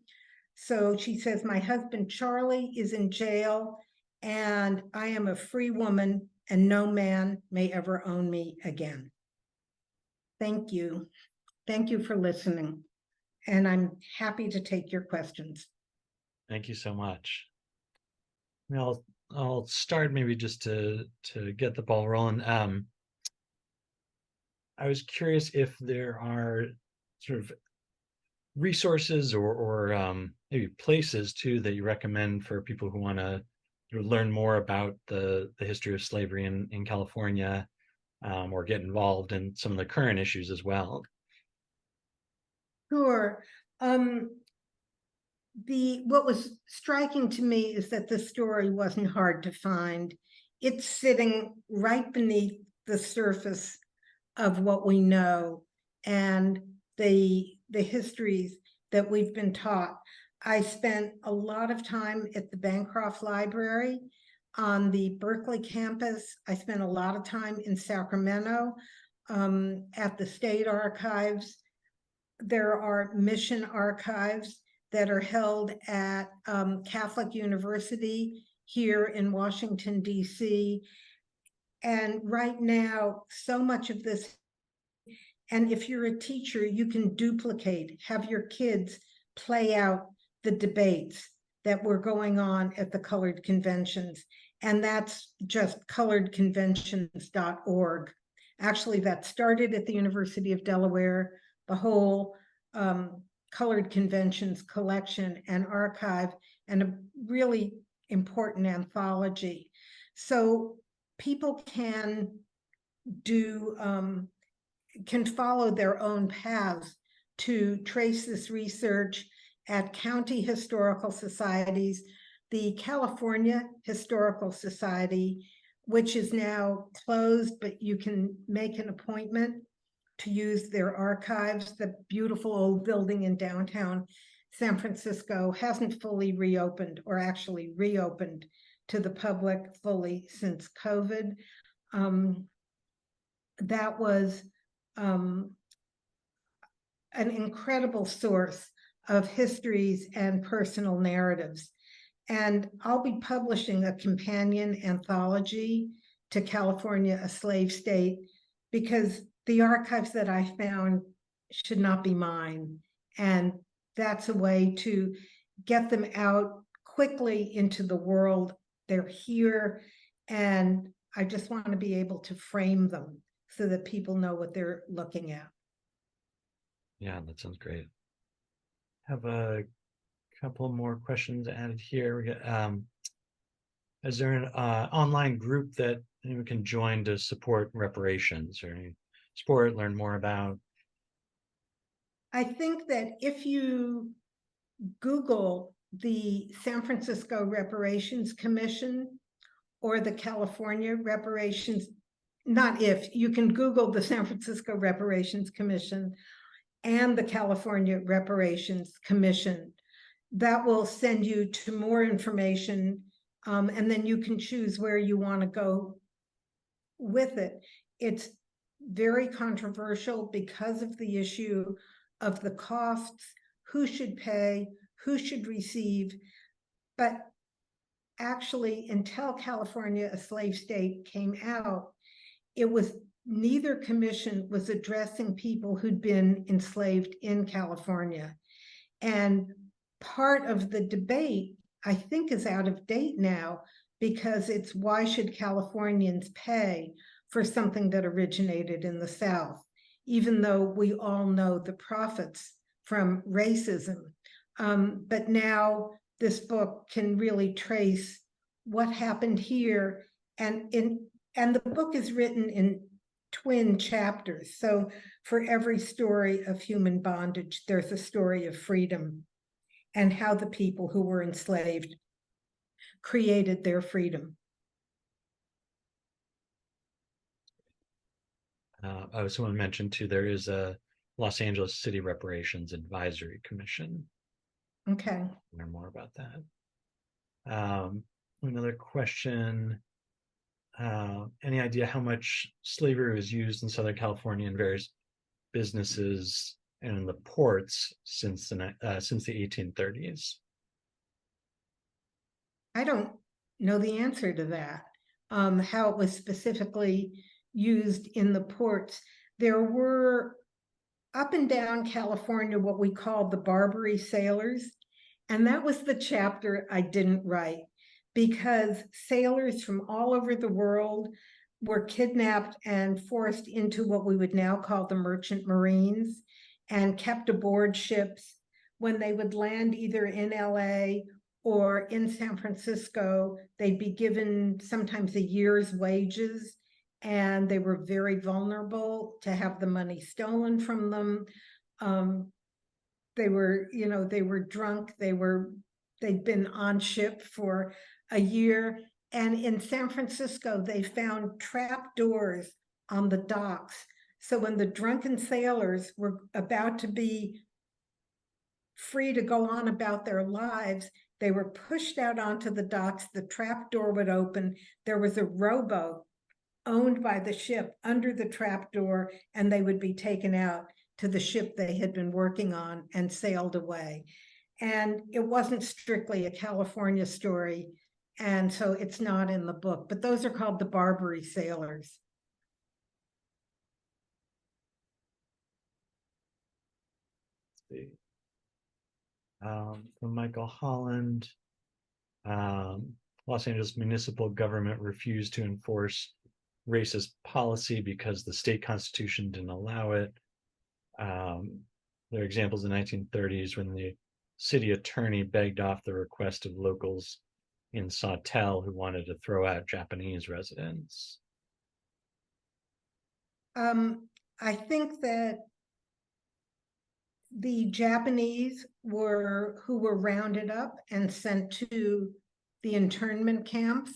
So she says, "My husband, Charlie, is in jail, and I am a free woman, and no man may ever own me again." Thank you. Thank you for listening. And I'm happy to take your questions. Thank you so much. I'll start maybe just to get the ball rolling. I was curious if there are sort of resources or maybe places too that you recommend for people who want to learn more about the history of slavery in California, or get involved in some of the current issues as well. Sure. What was striking to me is that the story wasn't hard to find. It's sitting right beneath the surface of what we know and the histories that we've been taught. I spent a lot of time at the Bancroft Library on the Berkeley campus. I spent a lot of time in Sacramento at the State Archives. There are mission archives that are held at Catholic University here in Washington, D.C. And right now, so much of this, and if you're a teacher, you can duplicate, have your kids play out the debates that were going on at the colored conventions. And that's just coloredconventions.org. Actually, that started at the University of Delaware, the whole Colored Conventions collection and archive, and a really important anthology. So people can can follow their own paths to trace this research at county historical societies, the California Historical Society, which is now closed, but you can make an appointment to use their archives. The beautiful old building in downtown San Francisco hasn't fully reopened, or actually reopened to the public fully since COVID. That was an incredible source of histories and personal narratives. And I'll be publishing a companion anthology to California, a Slave State, because the archives that I found should not be mine. And that's a way to get them out quickly into the world. They're here, and I just want to be able to frame them so that people know what they're looking at. Yeah, that sounds great. Have a couple more questions added here. We got, is there an online group that anyone can join to support reparations, or any support, learn more about? I think that if you Google the San Francisco Reparations Commission or the California Reparations, not if, you can Google the San Francisco Reparations Commission and the California Reparations Commission. That will send you to more information, and then you can choose where you want to go with it. It's very controversial because of the issue of the costs, who should pay, who should receive. But actually, until California, a slave state, came out, it was neither commission was addressing people who'd been enslaved in California. And part of the debate, I think, is out of date now, because it's why should Californians pay for something that originated in the South, even though we all know the profits from racism. But now this book can really trace what happened here. And the book is written in twin chapters. So for every story of human bondage, there's a story of freedom and how the people who were enslaved created their freedom. I was someone mentioned too, there is a Los Angeles City Reparations Advisory Commission. Okay. Learn more about that. Another question. Any idea how much slavery was used in Southern California in various businesses and in the ports since the 1830s? I don't know the answer to that, how it was specifically used in the ports. There were up and down California what we called the Barbary sailors, and that was the chapter I didn't write, because sailors from all over the world were kidnapped and forced into what we would now call the merchant marines and kept aboard ships. When they would land either in LA or in San Francisco, they'd be given sometimes a year's wages, and they were very vulnerable to have the money stolen from them. They were drunk, they'd been on ship for a year. And in San Francisco, they found trap doors on the docks. So when the drunken sailors were about to be free to go on about their lives. They were pushed out onto the docks. The trap door would open. There was a rowboat owned by the ship under the trap door, and they would be taken out to the ship they had been working on and sailed away. And it wasn't strictly a California story, and so it's not in the book, but those are called the Barbary sailors. From Michael Holland, Los Angeles municipal government refused to enforce racist policy because the state constitution didn't allow it. There are examples in the 1930s when the city attorney begged off the request of locals in Sawtell who wanted to throw out Japanese residents. I think that the Japanese who were rounded up and sent to the internment camps,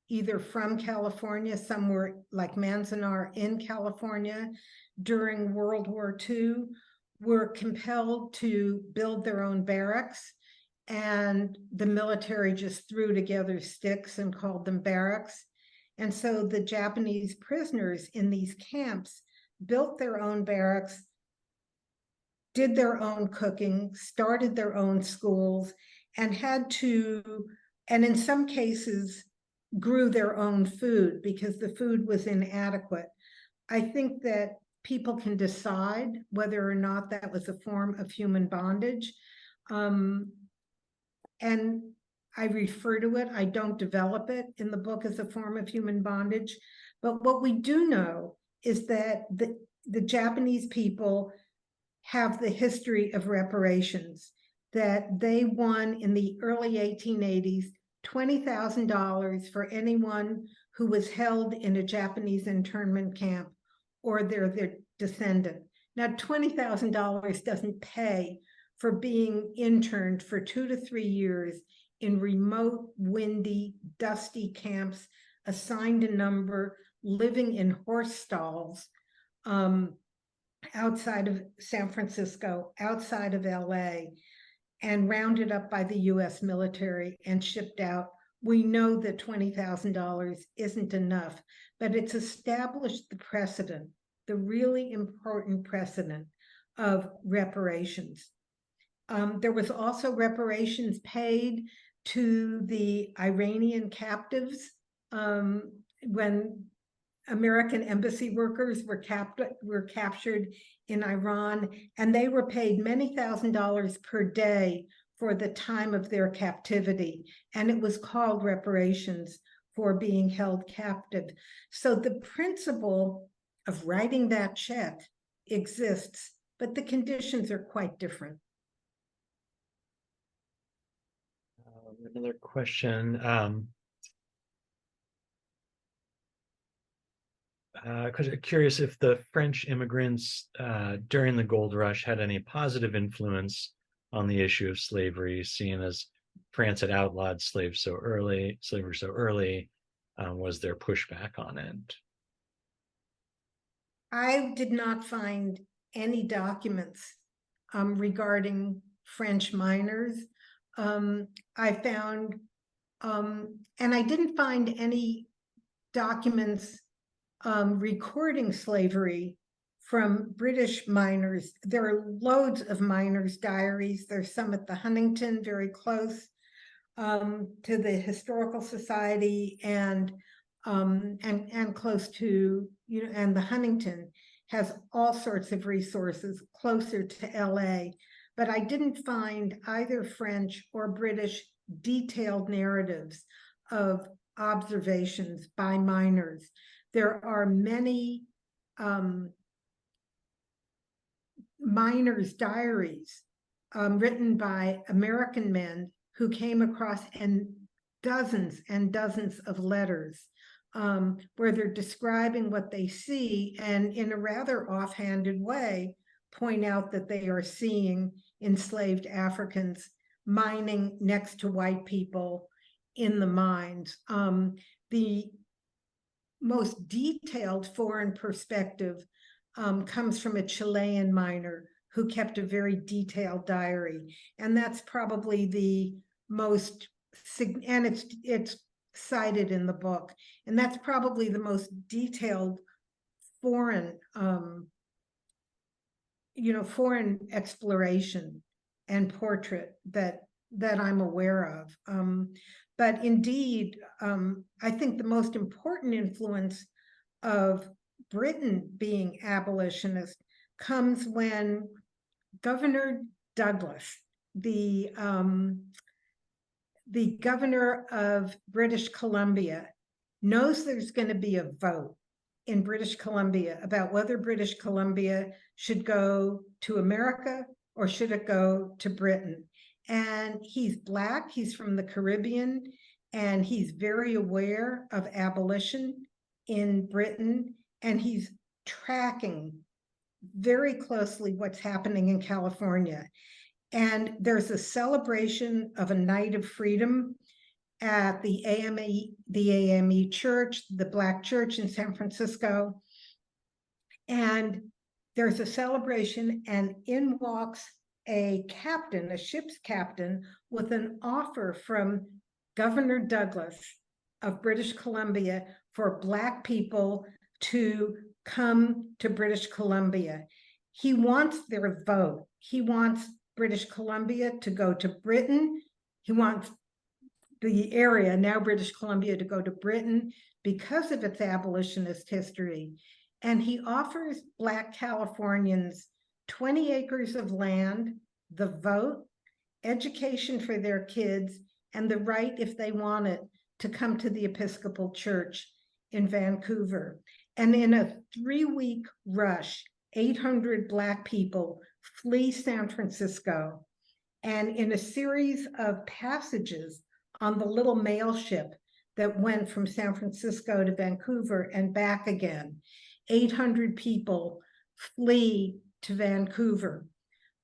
either from California, somewhere like Manzanar in California, during World War II, were compelled to build their own barracks, and the military just threw together sticks and called them barracks. And so the Japanese prisoners in these camps built their own barracks, did their own cooking, started their own schools, and and in some cases, grew their own food because the food was inadequate. I think that people can decide whether or not that was a form of human bondage. And I refer to it, I don't develop it in the book as a form of human bondage. But what we do know is that the Japanese people have the history of reparations, that they won in the early 1880s $20,000 for anyone who was held in a Japanese internment camp or their descendant. Now, $20,000 doesn't pay for being interned for 2 to 3 years in remote, windy, dusty camps, assigned a number, living in horse stalls, outside of San Francisco, outside of LA, and rounded up by the US military and shipped out. We know that $20,000 isn't enough, but it's established the precedent, the really important precedent of reparations. There was also reparations paid to the Iranian captives when American embassy workers were captured in Iran, and they were paid many $1,000s per day for the time of their captivity, and it was called reparations for being held captive. So the principle of writing that check exists, but the conditions are quite different. Another question. Curious if the French immigrants during the gold rush had any positive influence on the issue of slavery, seeing as France had outlawed slavery so early. Was there pushback on it? I did not find any documents regarding French miners. I found, and I didn't find any documents recording slavery from British miners. There are loads of miners' diaries. There's some at the Huntington, very close to the Historical Society, and close to, and the Huntington has all sorts of resources closer to LA. But I didn't find either French or British detailed narratives of observations by miners. There are many miners' diaries written by American men who came across, and dozens of letters where they're describing what they see, and in a rather offhanded way point out that they are seeing enslaved Africans mining next to white people in the mines. The most detailed foreign perspective comes from a Chilean miner who kept a very detailed diary. And that's probably the most, and it's cited in the book. And that's probably the most detailed foreign, foreign exploration and portrait that I'm aware of. But indeed, I think the most important influence of Britain being abolitionist comes when Governor Douglas, the governor of British Columbia, knows there's going to be a vote in British Columbia about whether British Columbia should go to America or should it go to Britain. And he's Black, he's from the Caribbean, and he's very aware of abolition in Britain, and he's tracking very closely what's happening in California. And there's a celebration of a night of freedom at the AME church, the Black church in San Francisco. And there's a celebration, and in walks a captain, a ship's captain, with an offer from Governor Douglas of British Columbia for Black people to come to British Columbia. He wants their vote. He wants British Columbia to go to Britain. He wants the area, now British Columbia, to go to Britain because of its abolitionist history. And he offers Black Californians 20 acres of land, the vote, education for their kids, and the right, if they want it, to come to the Episcopal Church in Vancouver. And in a 3-week rush, 800 Black people flee San Francisco. And in a series of passages on the little mail ship that went from San Francisco to Vancouver and back again, 800 people flee to Vancouver.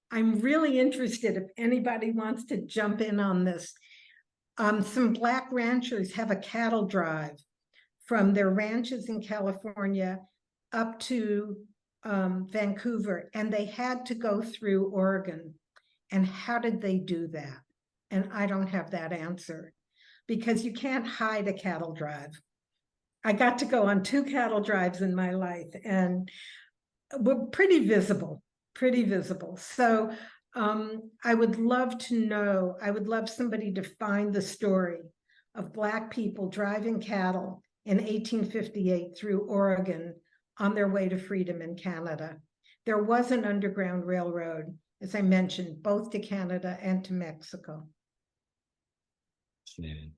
I'm really interested if anybody wants to jump in on this. Some Black ranchers have a cattle drive from their ranches in California up to Vancouver, and they had to go through Oregon. And how did they do that? And I don't have that answer, because you can't hide a cattle drive. I got to go on 2 cattle drives in my life, and were pretty visible. So I would love to know, I would love somebody to find the story of Black people driving cattle in 1858 through Oregon on their way to freedom in Canada. There was an underground railroad, as I mentioned, both to Canada and to Mexico. Fascinating.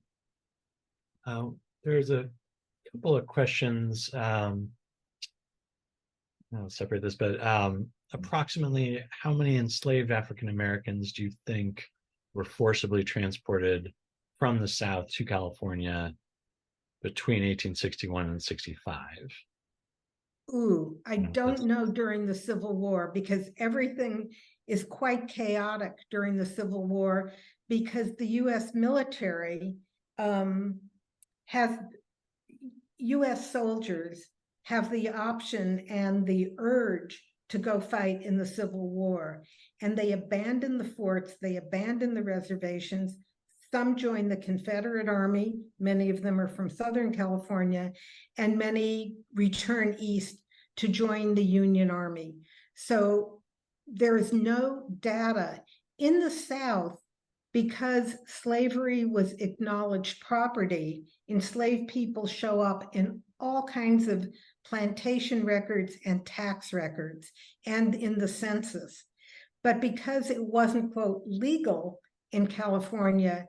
There's a couple of questions. I'll separate this, but approximately how many enslaved African Americans do you think were forcibly transported from the South to California between 1861 and 65? Ooh, I don't know during the Civil War, because everything is quite chaotic during the Civil War, because the U.S. military U.S. soldiers have the option and the urge to go fight in the Civil War. And they abandon the forts, they abandon the reservations. Some join the Confederate Army, many of them are from Southern California, and many return east to join the Union Army. So there is no data. In the South, because slavery was acknowledged property, enslaved people show up in all kinds of plantation records and tax records and in the census. But because it wasn't, quote, legal in California,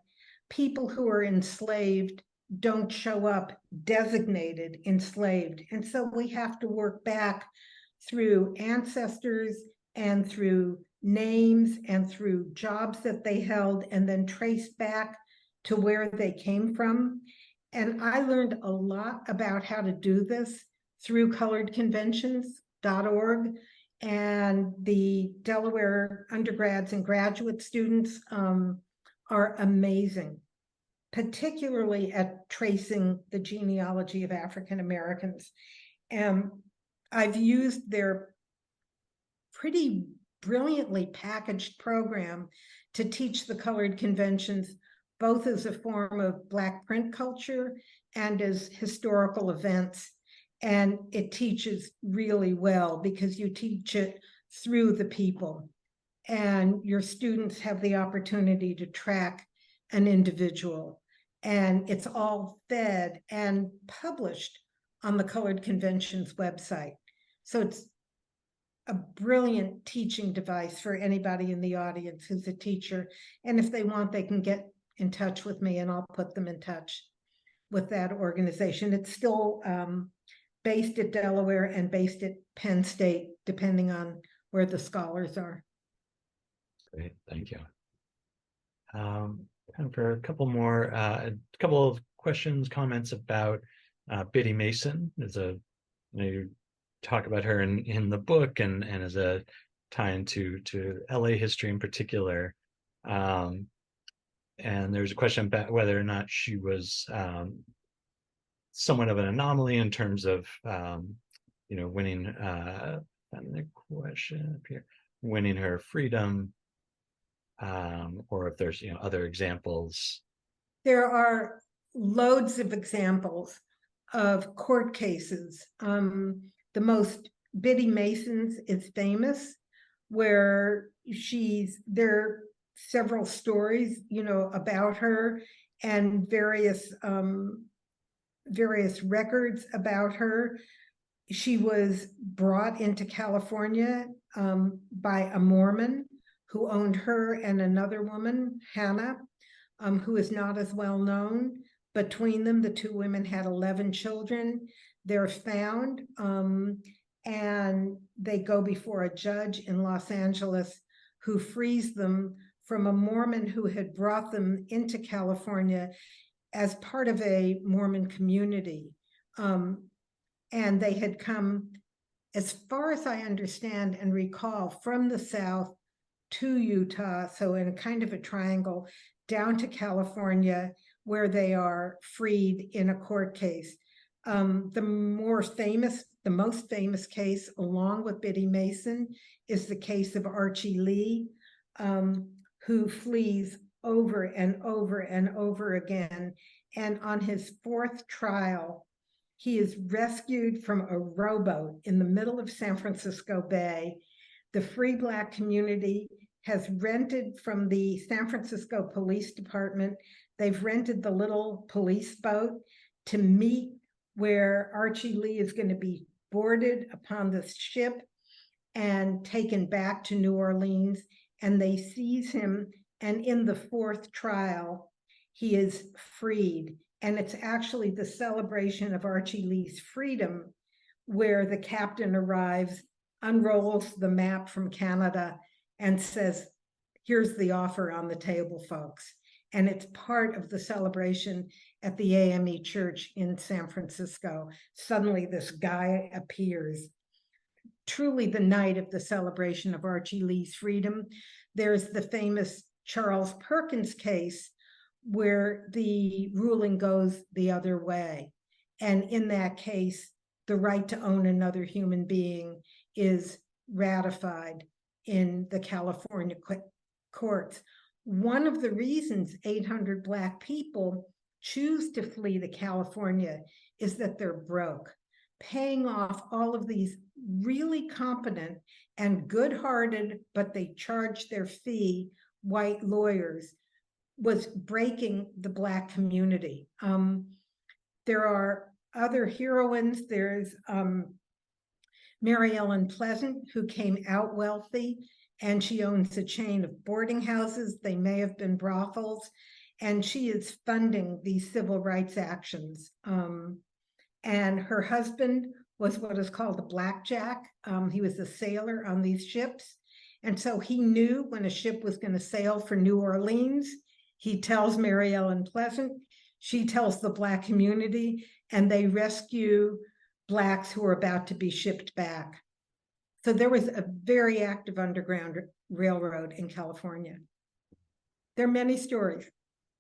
people who are enslaved don't show up designated enslaved. And so we have to work back through ancestors and through names and through jobs that they held, and then trace back to where they came from. And I learned a lot about how to do this through coloredconventions.org, and the Delaware undergrads and graduate students are amazing, particularly at tracing the genealogy of African Americans. And I've used their pretty brilliantly packaged program to teach the colored conventions, both as a form of Black print culture and as historical events. And it teaches really well because you teach it through the people, and your students have the opportunity to track an individual. And it's all fed and published on the Colored Conventions website. So it's a brilliant teaching device for anybody in the audience who's a teacher. And if they want, they can get in touch with me and I'll put them in touch with that organization. It's still based at Delaware and based at Penn State, depending on where the scholars are. Great, thank you. Time for a couple more, a couple of questions, comments about Biddy Mason. You talk about her in the book and as a tie into LA history in particular. And there's a question about whether or not she was somewhat of an anomaly in terms of winning the question up here, winning her freedom, or if there's other examples. There are loads of examples of court cases. The most, Biddy Mason's is famous, where there are several stories, about her, and various records about her. She was brought into California by a Mormon who owned her and another woman, Hannah, who is not as well known. Between them, the two women had 11 children. They're found, and they go before a judge in Los Angeles who frees them from a Mormon who had brought them into California as part of a Mormon community. And they had come, as far as I understand and recall, from the South to Utah, so in kind of a triangle, down to California, where they are freed in a court case. The most famous case, along with Biddy Mason, is the case of Archie Lee, who flees over and over and over again. And on his fourth trial, he is rescued from a rowboat in the middle of San Francisco Bay. The Free Black community has rented from the San Francisco Police Department. They've rented the little police boat to meet where Archie Lee is going to be boarded upon the ship and taken back to New Orleans. And they seize him. And in the fourth trial, he is freed. And it's actually the celebration of Archie Lee's freedom where the captain arrives, unrolls the map from Canada, and says, here's the offer on the table, folks. And it's part of the celebration at the AME Church in San Francisco. Suddenly this guy appears. Truly the night of the celebration of Archie Lee's freedom. There's the famous Charles Perkins case where the ruling goes the other way. And in that case, the right to own another human being is ratified in the California courts. One of the reasons 800 Black people choose to flee to California is that they're broke. Paying off all of these really competent and good-hearted, but they charge their fee, white lawyers, was breaking the Black community. There are other heroines. There's Mary Ellen Pleasant, who came out wealthy, and she owns a chain of boarding houses. They may have been brothels, and she is funding these civil rights actions. And her husband was what is called a blackjack. He was a sailor on these ships. And so he knew when a ship was going to sail for New Orleans. He tells Mary Ellen Pleasant, she tells the Black community, and they rescue Blacks who are about to be shipped back. So there was a very active Underground Railroad in California. There are many stories.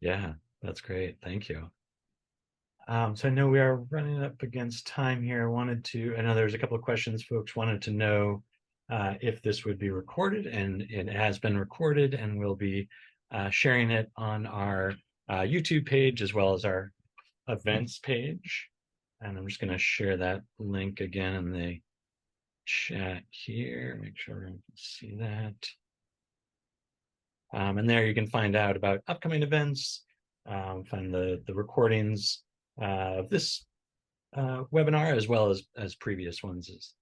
Yeah, that's great. Thank you. So I know we are running up against time here. I know there's a couple of questions folks wanted to know if this would be recorded, and it has been recorded, and we'll be sharing it on our YouTube page as well as our events page. And I'm just going to share that link again in the chat here, make sure everyone can see that. And there you can find out about upcoming events, find the recordings of this webinar as well as previous ones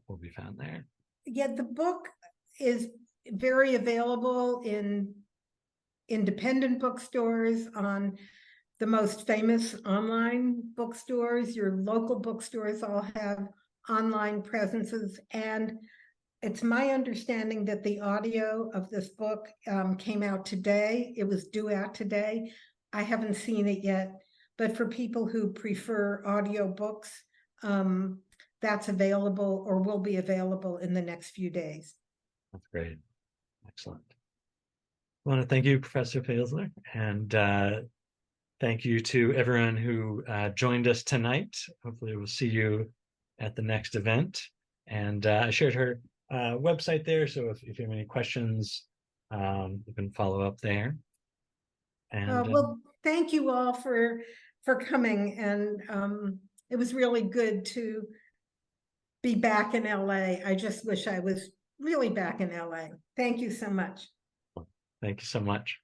will be found there. Yeah, the book is very available in independent bookstores, on the most famous online bookstores. Your local bookstores all have online presences, and it's my understanding that the audio of this book came out today. It was due out today. I haven't seen it yet, but for people who prefer audio books, that's available or will be available in the next few days. That's great. Excellent. I want to thank you, Professor Pfaelzer, and thank you to everyone who joined us tonight. Hopefully we'll see you at the next event. And I shared her website there, so if you have any questions, you can follow up there. And well, thank you all for coming, and it was really good to be back in LA. I just wish I was really back in LA. Thank you so much. thank you so much.